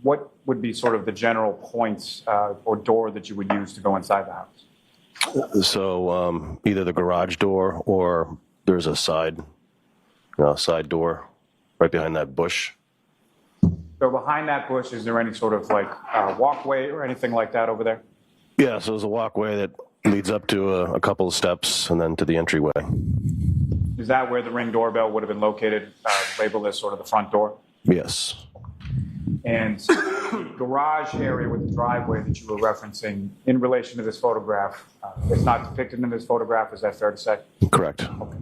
what would be sort of the general points or door that you would use to go inside the house? So either the garage door or there's a side door right behind that bush. So behind that bush, is there any sort of like walkway or anything like that over there? Yeah, so there's a walkway that leads up to a couple of steps and then to the entryway. Is that where the Ring doorbell would have been located, labeled as sort of the front door? Yes. And the garage area with the driveway that you were referencing in relation to this photograph, it's not depicted in this photograph, is that fair to say? Correct. Okay.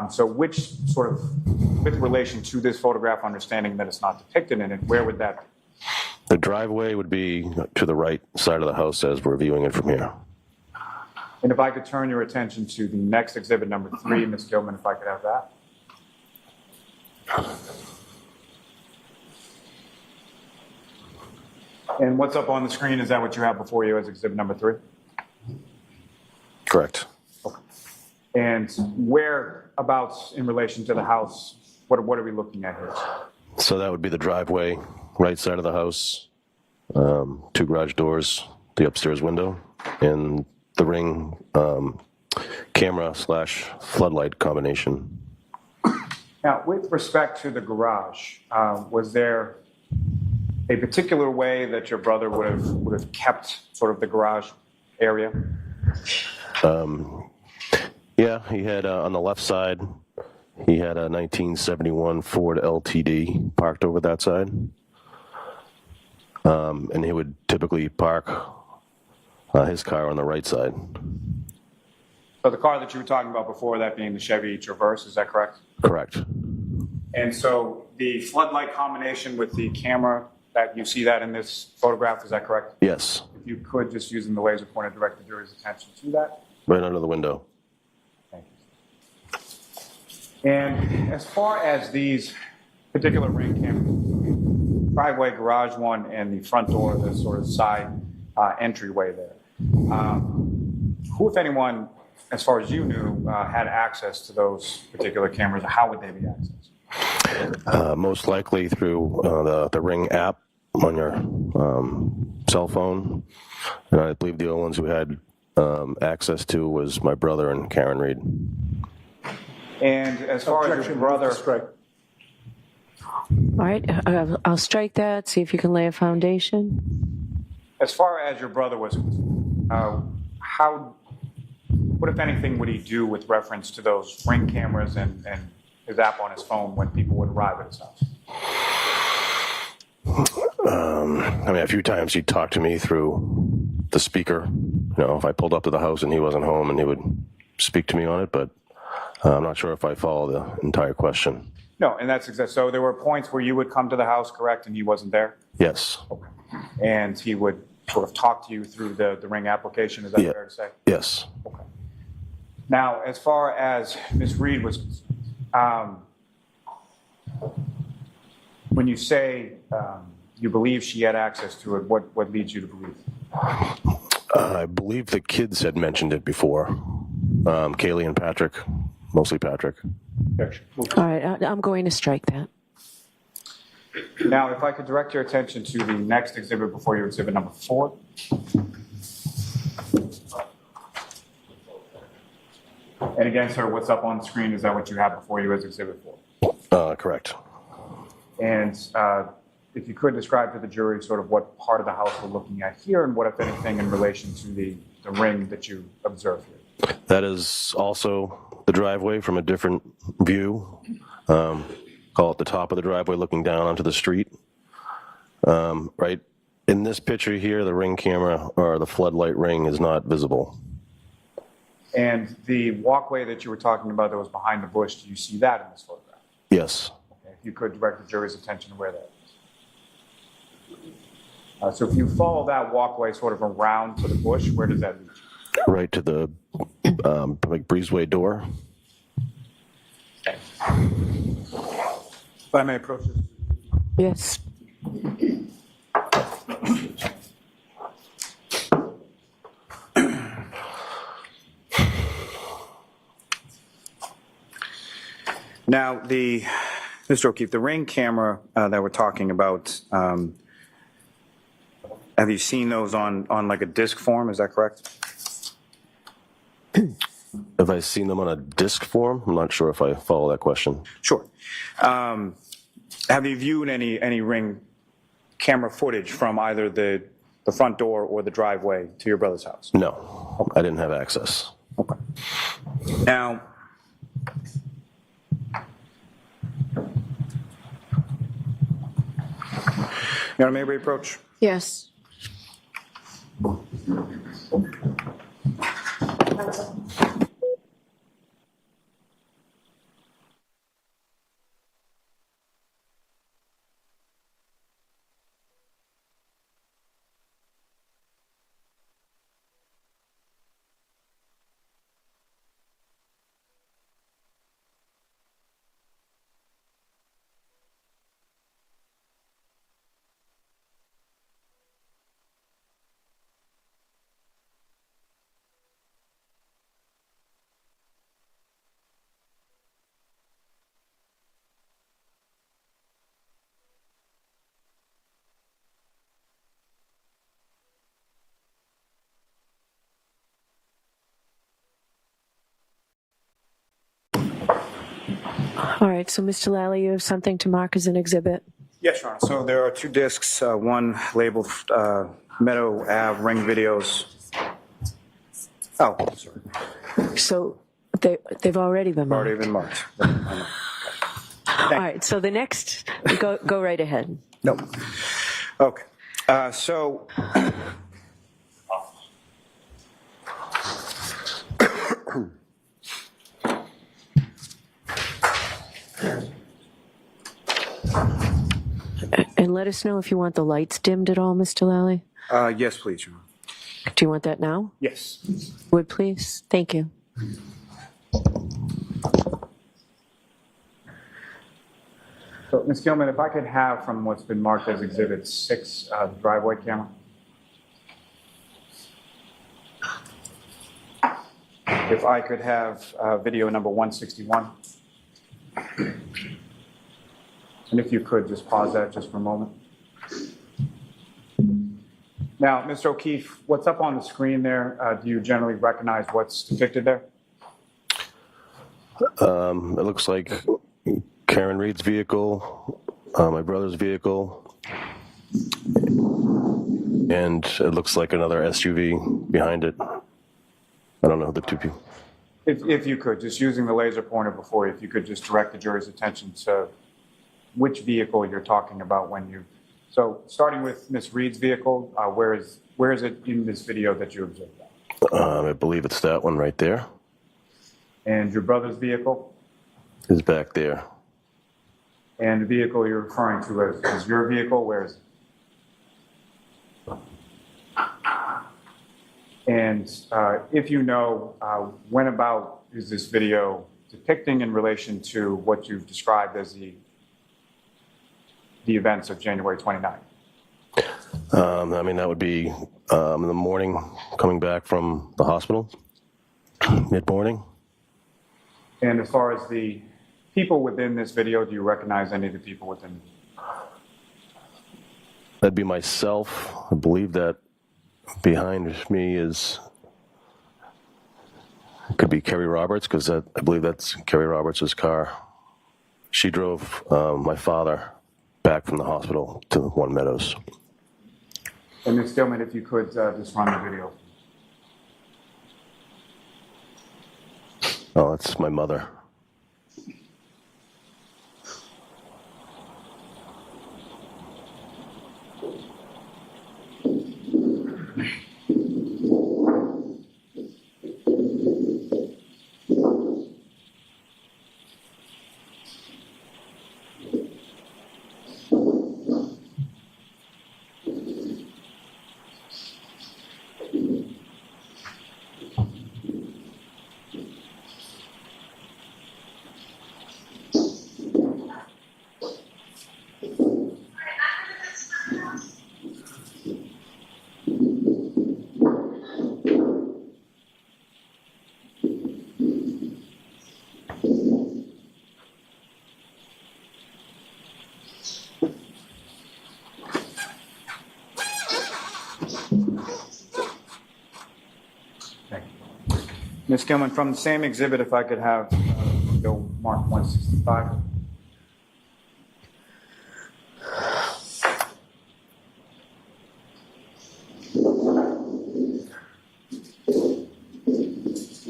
So which sort of, with relation to this photograph, understanding that it's not depicted in it, where would that be? The driveway would be to the right side of the house as we're viewing it from here. And if I could turn your attention to the next exhibit, number 3, Ms. Gilman, if I could have that. And what's up on the screen, is that what you have before you as exhibit number 3? Correct. Okay. And whereabouts in relation to the house, what are we looking at here? So that would be the driveway, right side of the house, 2 garage doors, the upstairs window, and the Ring camera / floodlight combination. Now, with respect to the garage, was there a particular way that your brother would have kept sort of the garage area? Yeah, he had on the left side, he had a 1971 Ford LTD parked over that side. And he would typically park his car on the right side. So the car that you were talking about before, that being the Chevy Traverse, is that correct? Correct. And so the floodlight combination with the camera, that you see that in this photograph, is that correct? Yes, If you could, just using the laser pointer, direct the jury's attention to that. right under the window. Thank you. And as far as these particular Ring cameras, driveway, garage one, and the front door, the sort of side entryway there, who, if anyone, as far as you knew, had access to those particular cameras? How would they be accessed? Most likely through the Ring app on your cell phone. And I believe the only ones who had access to was my brother and Karen Reed. And as far as your brother, All right, I'll strike that, see if you can lay a foundation. as far as your brother was concerned, what if anything would he do with reference to those Ring cameras and his app on his phone when people would arrive at his house? I mean, a few times he'd talk to me through the speaker. You know, if I pulled up to the house and he wasn't home, and he would speak to me on it, but I'm not sure if I follow the entire question. No, and that's exactly, so there were points where you would come to the house, correct, and he wasn't there? Yes. And he would sort of talk to you through the Ring application, is that Yeah. fair to say? Yes. Okay. Now, as far as Ms. Reed was concerned, when you say you believe she had access to it, what leads you to believe? I believe the kids had mentioned it before. Kaylee and Patrick, mostly Patrick. All right, I'm going to strike that. Now, if I could direct your attention to the next exhibit before you, exhibit number 4. And again, sir, what's up on the screen, is that what you have before you as exhibit 4? Correct. And if you could describe to the jury sort of what part of the house we're looking at here, and what, if anything, in relation to the Ring that you observed here. That is also the driveway from a different view. Call it the top of the driveway looking down onto the street. Right in this picture here, the Ring camera or the floodlight ring is not visible. And the walkway that you were talking about that was behind the bush, do you see that in this photograph? Yes. Okay, if you could direct the jury's attention to where that is. So if you follow that walkway sort of around to the bush, where does that lead you? Right to the like breezeway door. Okay. If I may approach this. Yes. Now, Mr. O'Keefe, the Ring camera that we're talking about, have you seen those on like a disc form? Is that correct? Have I seen them on a disc form? I'm not sure if I follow that question. Sure. Have you viewed any Ring camera footage from either the front door or the driveway to your brother's house? No, I didn't have access. Okay. Now, Madam Mayor, approach. Yes. All right, so Mr. Lally, you have something to mark as an exhibit? Yes, Your Honor. So there are two discs, one labeled Meadow Ave Ring Videos. Oh, sorry. So they've already been marked. Already been marked. All right, so the next, go right ahead. No. Okay. So And let us know if you want the lights dimmed at all, Mr. Lally. yes, please, Your Honor. Do you want that now? Yes. Would please? Thank you. So, Ms. Gilman, if I could have from what's been marked as Exhibit 6, the driveway camera. If I could have video number 161. And if you could, just pause that just for a moment. Now, Mr. O'Keefe, what's up on the screen there? Do you generally recognize what's depicted there? It looks like Karen Reed's vehicle, my brother's vehicle, and it looks like another SUV behind it. I don't know the two people. If you could, just using the laser pointer before you, if you could just direct the jury's attention to which vehicle you're talking about when you. So starting with Ms. Reed's vehicle, where is it in this video that you observed that? I believe it's that one right there. And your brother's vehicle? Is back there. And the vehicle you're referring to is your vehicle, where is it? And if you know, when about is this video depicting in relation to what you've described as the events of January 29th? I mean, that would be in the morning, coming back from the hospital, mid-morning. And as far as the people within this video, do you recognize any of the people within? That'd be myself. I believe that behind me could be Kerry Roberts, because I believe that's Kerry Roberts' car. She drove my father back from the hospital to One Meadows. And Ms. Gilman, if you could just run the video. Oh, that's my mother. Ms. Gilman, from the same exhibit, if I could have Bill Mark 165.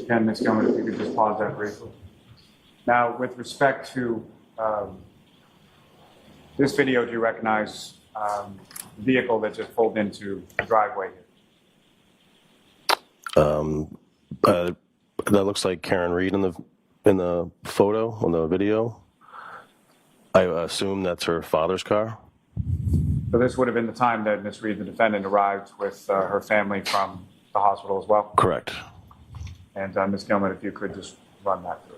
Again, Ms. Gilman, if you could just pause that briefly. Now, with respect to this video, do you recognize vehicle that just pulled into the driveway here? That looks like Karen Reed in the photo, on the video. I assume that's her father's car. So this would have been the time that Ms. Reed, the defendant, arrived with her family from the hospital as well? Correct. And Ms. Gilman, if you could just run that through.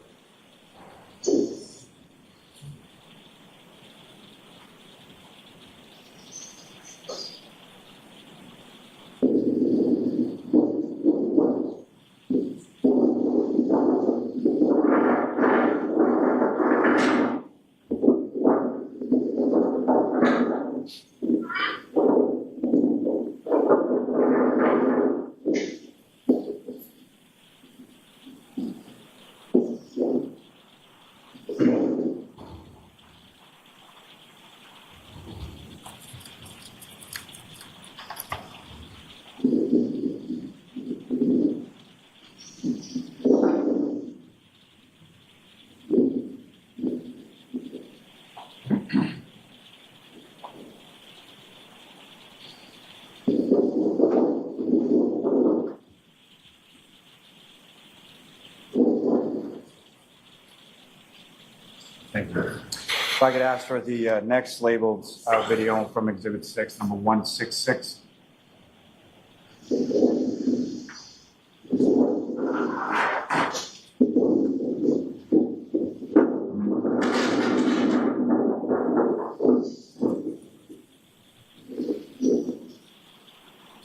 Thank you. If I could ask for the next labeled video from Exhibit 6, number 166.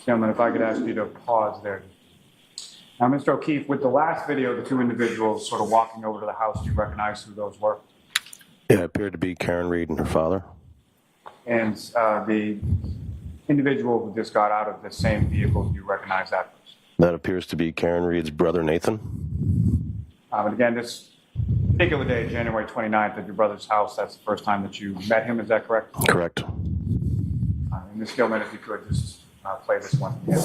Gentlemen, if I could ask you to pause there. Now, Mr. O'Keefe, with the last video, the two individuals sort of walking over to the house, do you recognize who those were? Yeah, it appeared to be Karen Reed and her father. And the individual who just got out of the same vehicle, do you recognize that person? That appears to be Karen Reed's brother, Nathan. And again, this particular day, January 29th, at your brother's house, that's the first time that you met him, is that correct? Correct. And Ms. Gilman, if you could just play this one again.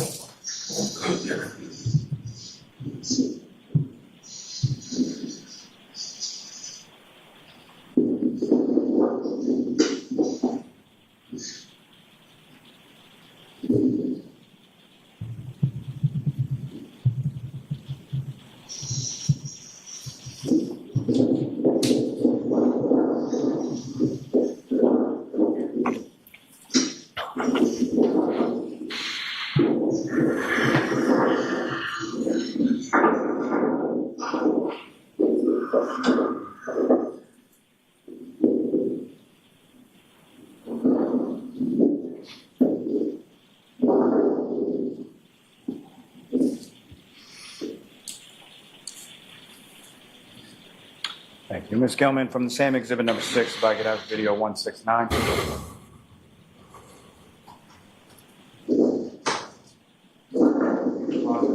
Thank you. Ms. Gilman, from the same exhibit number 6, if I could have video 169.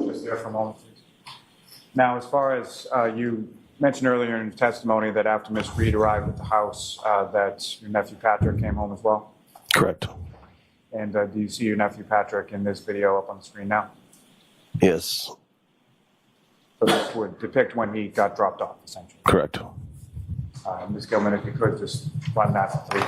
Just there for a moment, please. Now, as far as you mentioned earlier in your testimony that after Ms. Reed arrived at the house, that your nephew Patrick came home as well? Correct. And do you see your nephew Patrick in this video up on the screen now? Yes. So this would depict when he got dropped off, essentially. Correct. Ms. Gilman, if you could just run that, please.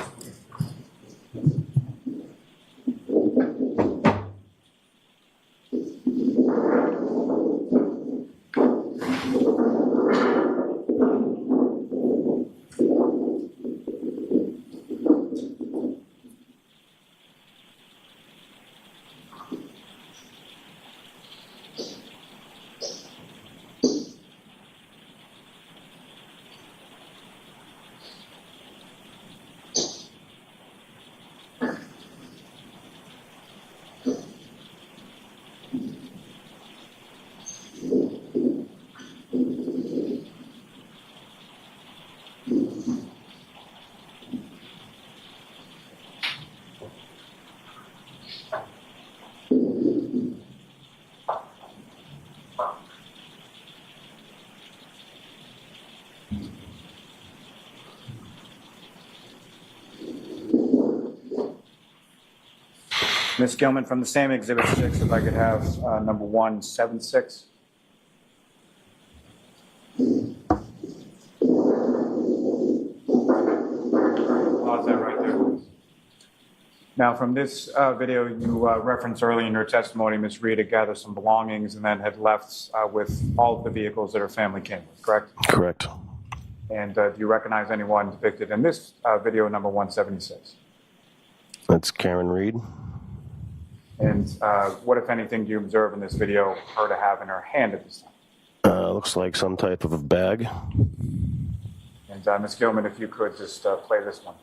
Ms. Gilman, from the same exhibit 6, if I could have number 176. Pause that right there, please. Now, from this video, you referenced early in your testimony, Ms. Reed had gathered some belongings and then had left with all of the vehicles that her family came with, correct? Correct. And do you recognize anyone depicted in this video, number 176? That's Karen Reed. And what, if anything, do you observe in this video her to have in her hand at this time? Looks like some type of a bag. And Ms. Gilman, if you could just play this one.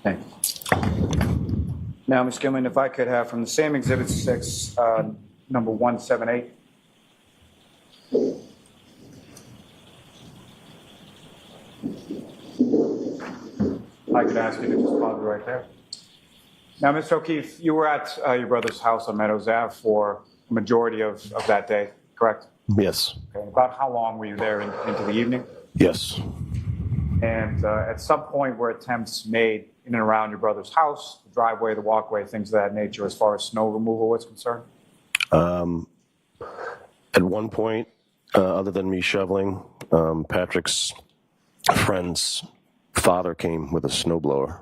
Thank you. Now, Ms. Gilman, if I could have from the same Exhibit 6, number 178. I could ask you to just pause right there. Now, Mr. O'Keefe, you were at your brother's house on Meadows Ave for a majority of that day, correct? Yes. Okay. About how long were you there into the evening? Yes. And at some point were attempts made in and around your brother's house, the driveway, the walkway, things of that nature, as far as snow removal was concerned? At one point, other than me shoveling, Patrick's friend's father came with a snowblower.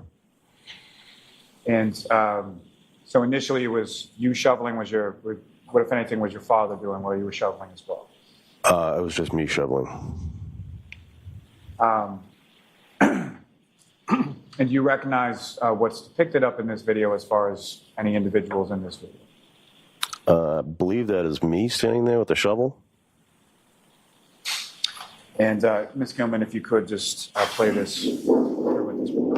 And so initially it was you shoveling, what if anything was your father doing while you were shoveling as well? It was just me shoveling. And do you recognize what's depicted up in this video as far as any individuals in this video? I believe that is me standing there with the shovel. And Ms. Gilman, if you could just play this. With this one.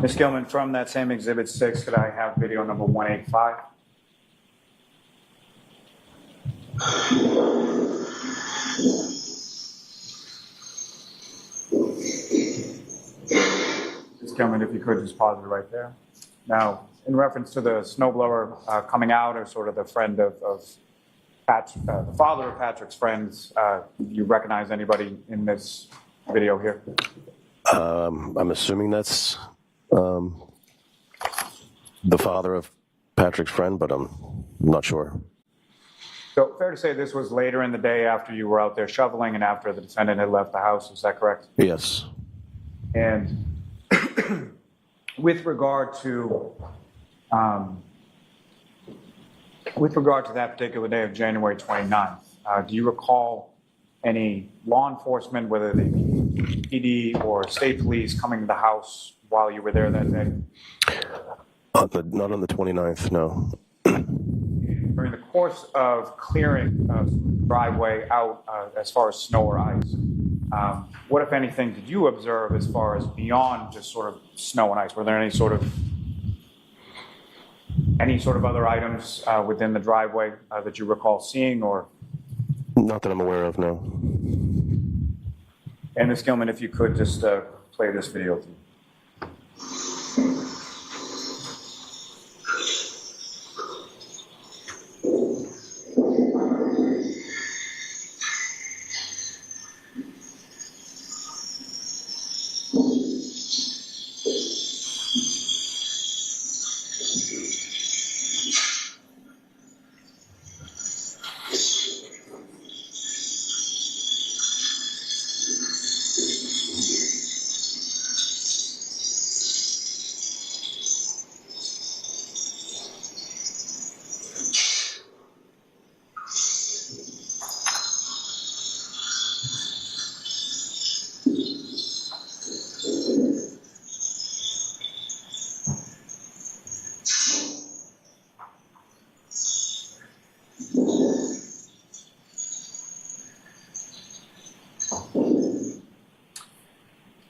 Ms. Gilman, from that same Exhibit 6, could I have video number 185? Ms. Gilman, if you could just pause it right there. Now, in reference to the snowblower coming out, or sort of the friend of the father of Patrick's friends, do you recognize anybody in this video here? I'm assuming that's the father of Patrick's friend, but I'm not sure. So fair to say this was later in the day after you were out there shoveling and after the defendant had left the house, is that correct? Yes. And with regard to that particular day of January 29th, do you recall any law enforcement, whether they be PD or state police, coming to the house while you were there that day? Not on the 29th, no. During the course of clearing the driveway out as far as snow or ice, what, if anything, did you observe as far as beyond just sort of snow and ice? Were there any sort of Any sort of other items within the driveway that you recall seeing, or? Not that I'm aware of, no. And Ms. Gilman, if you could just play this video.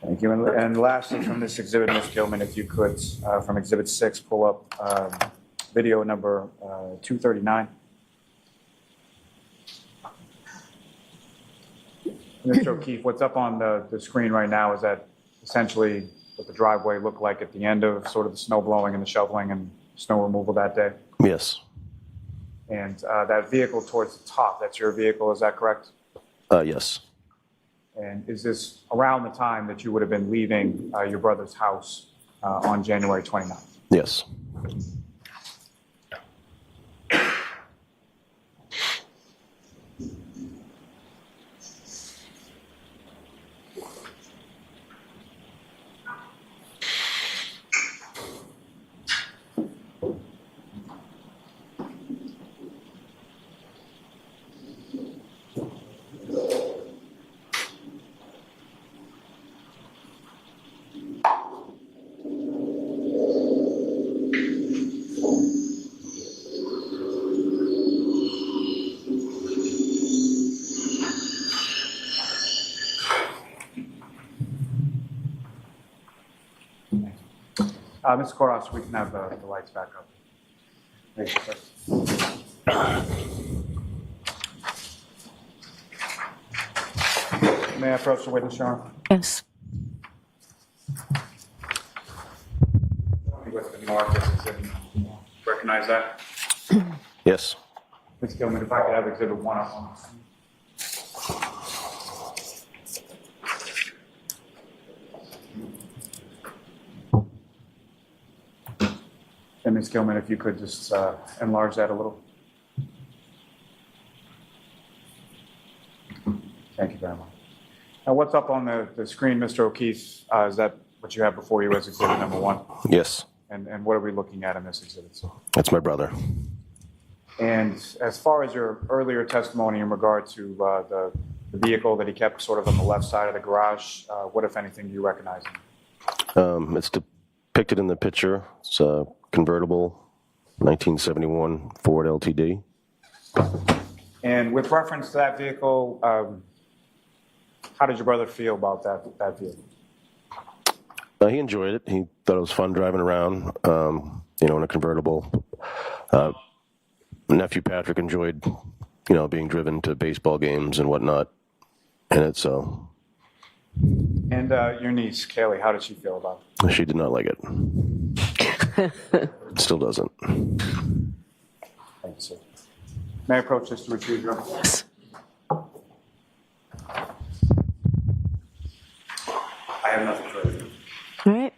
Thank you. And lastly, from this exhibit, Ms. Gilman, if you could, from Exhibit 6, pull up video number 239. Mr. O'Keefe, what's up on the screen right now is that essentially what the driveway looked like at the end of sort of the snow blowing and the shoveling and snow removal that day? Yes. And that vehicle towards the top, that's your vehicle, is that correct? Yes. And is this around the time that you would have been leaving your brother's house on January 29th? Yes. Mr. Koros, we can have the lights back up. Thank you, sir. May I approach the witness, Your Honor? Yes. With the markers, recognize that? Yes. Ms. Gilman, if I could have Exhibit 1 up on the screen. And Ms. Gilman, if you could just enlarge that a little. Thank you very much. Now, what's up on the screen, Mr. O'Keefe? Is that what you have before you as Exhibit number 1? Yes. And what are we looking at in this exhibit? That's my brother. And as far as your earlier testimony in regard to the vehicle that he kept sort of on the left side of the garage, what, if anything, do you recognize? It's depicted in the picture. It's a convertible 1971 Ford LTD. And with reference to that vehicle, how did your brother feel about that vehicle? He enjoyed it. He thought it was fun driving around, in a convertible. Nephew Patrick enjoyed, being driven to baseball games and whatnot in it, so. And your niece, Kaylee, how did she feel about it? She did not like it. Still doesn't. Thank you, sir. May I approach this to retrieve your? Yes. I have nothing further. All right.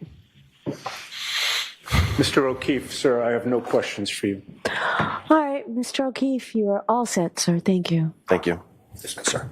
Mr. O'Keefe, sir, I have no questions for you. All right, Mr. O'Keefe, you are all set, sir. Thank you. Thank you. Dismiss, sir.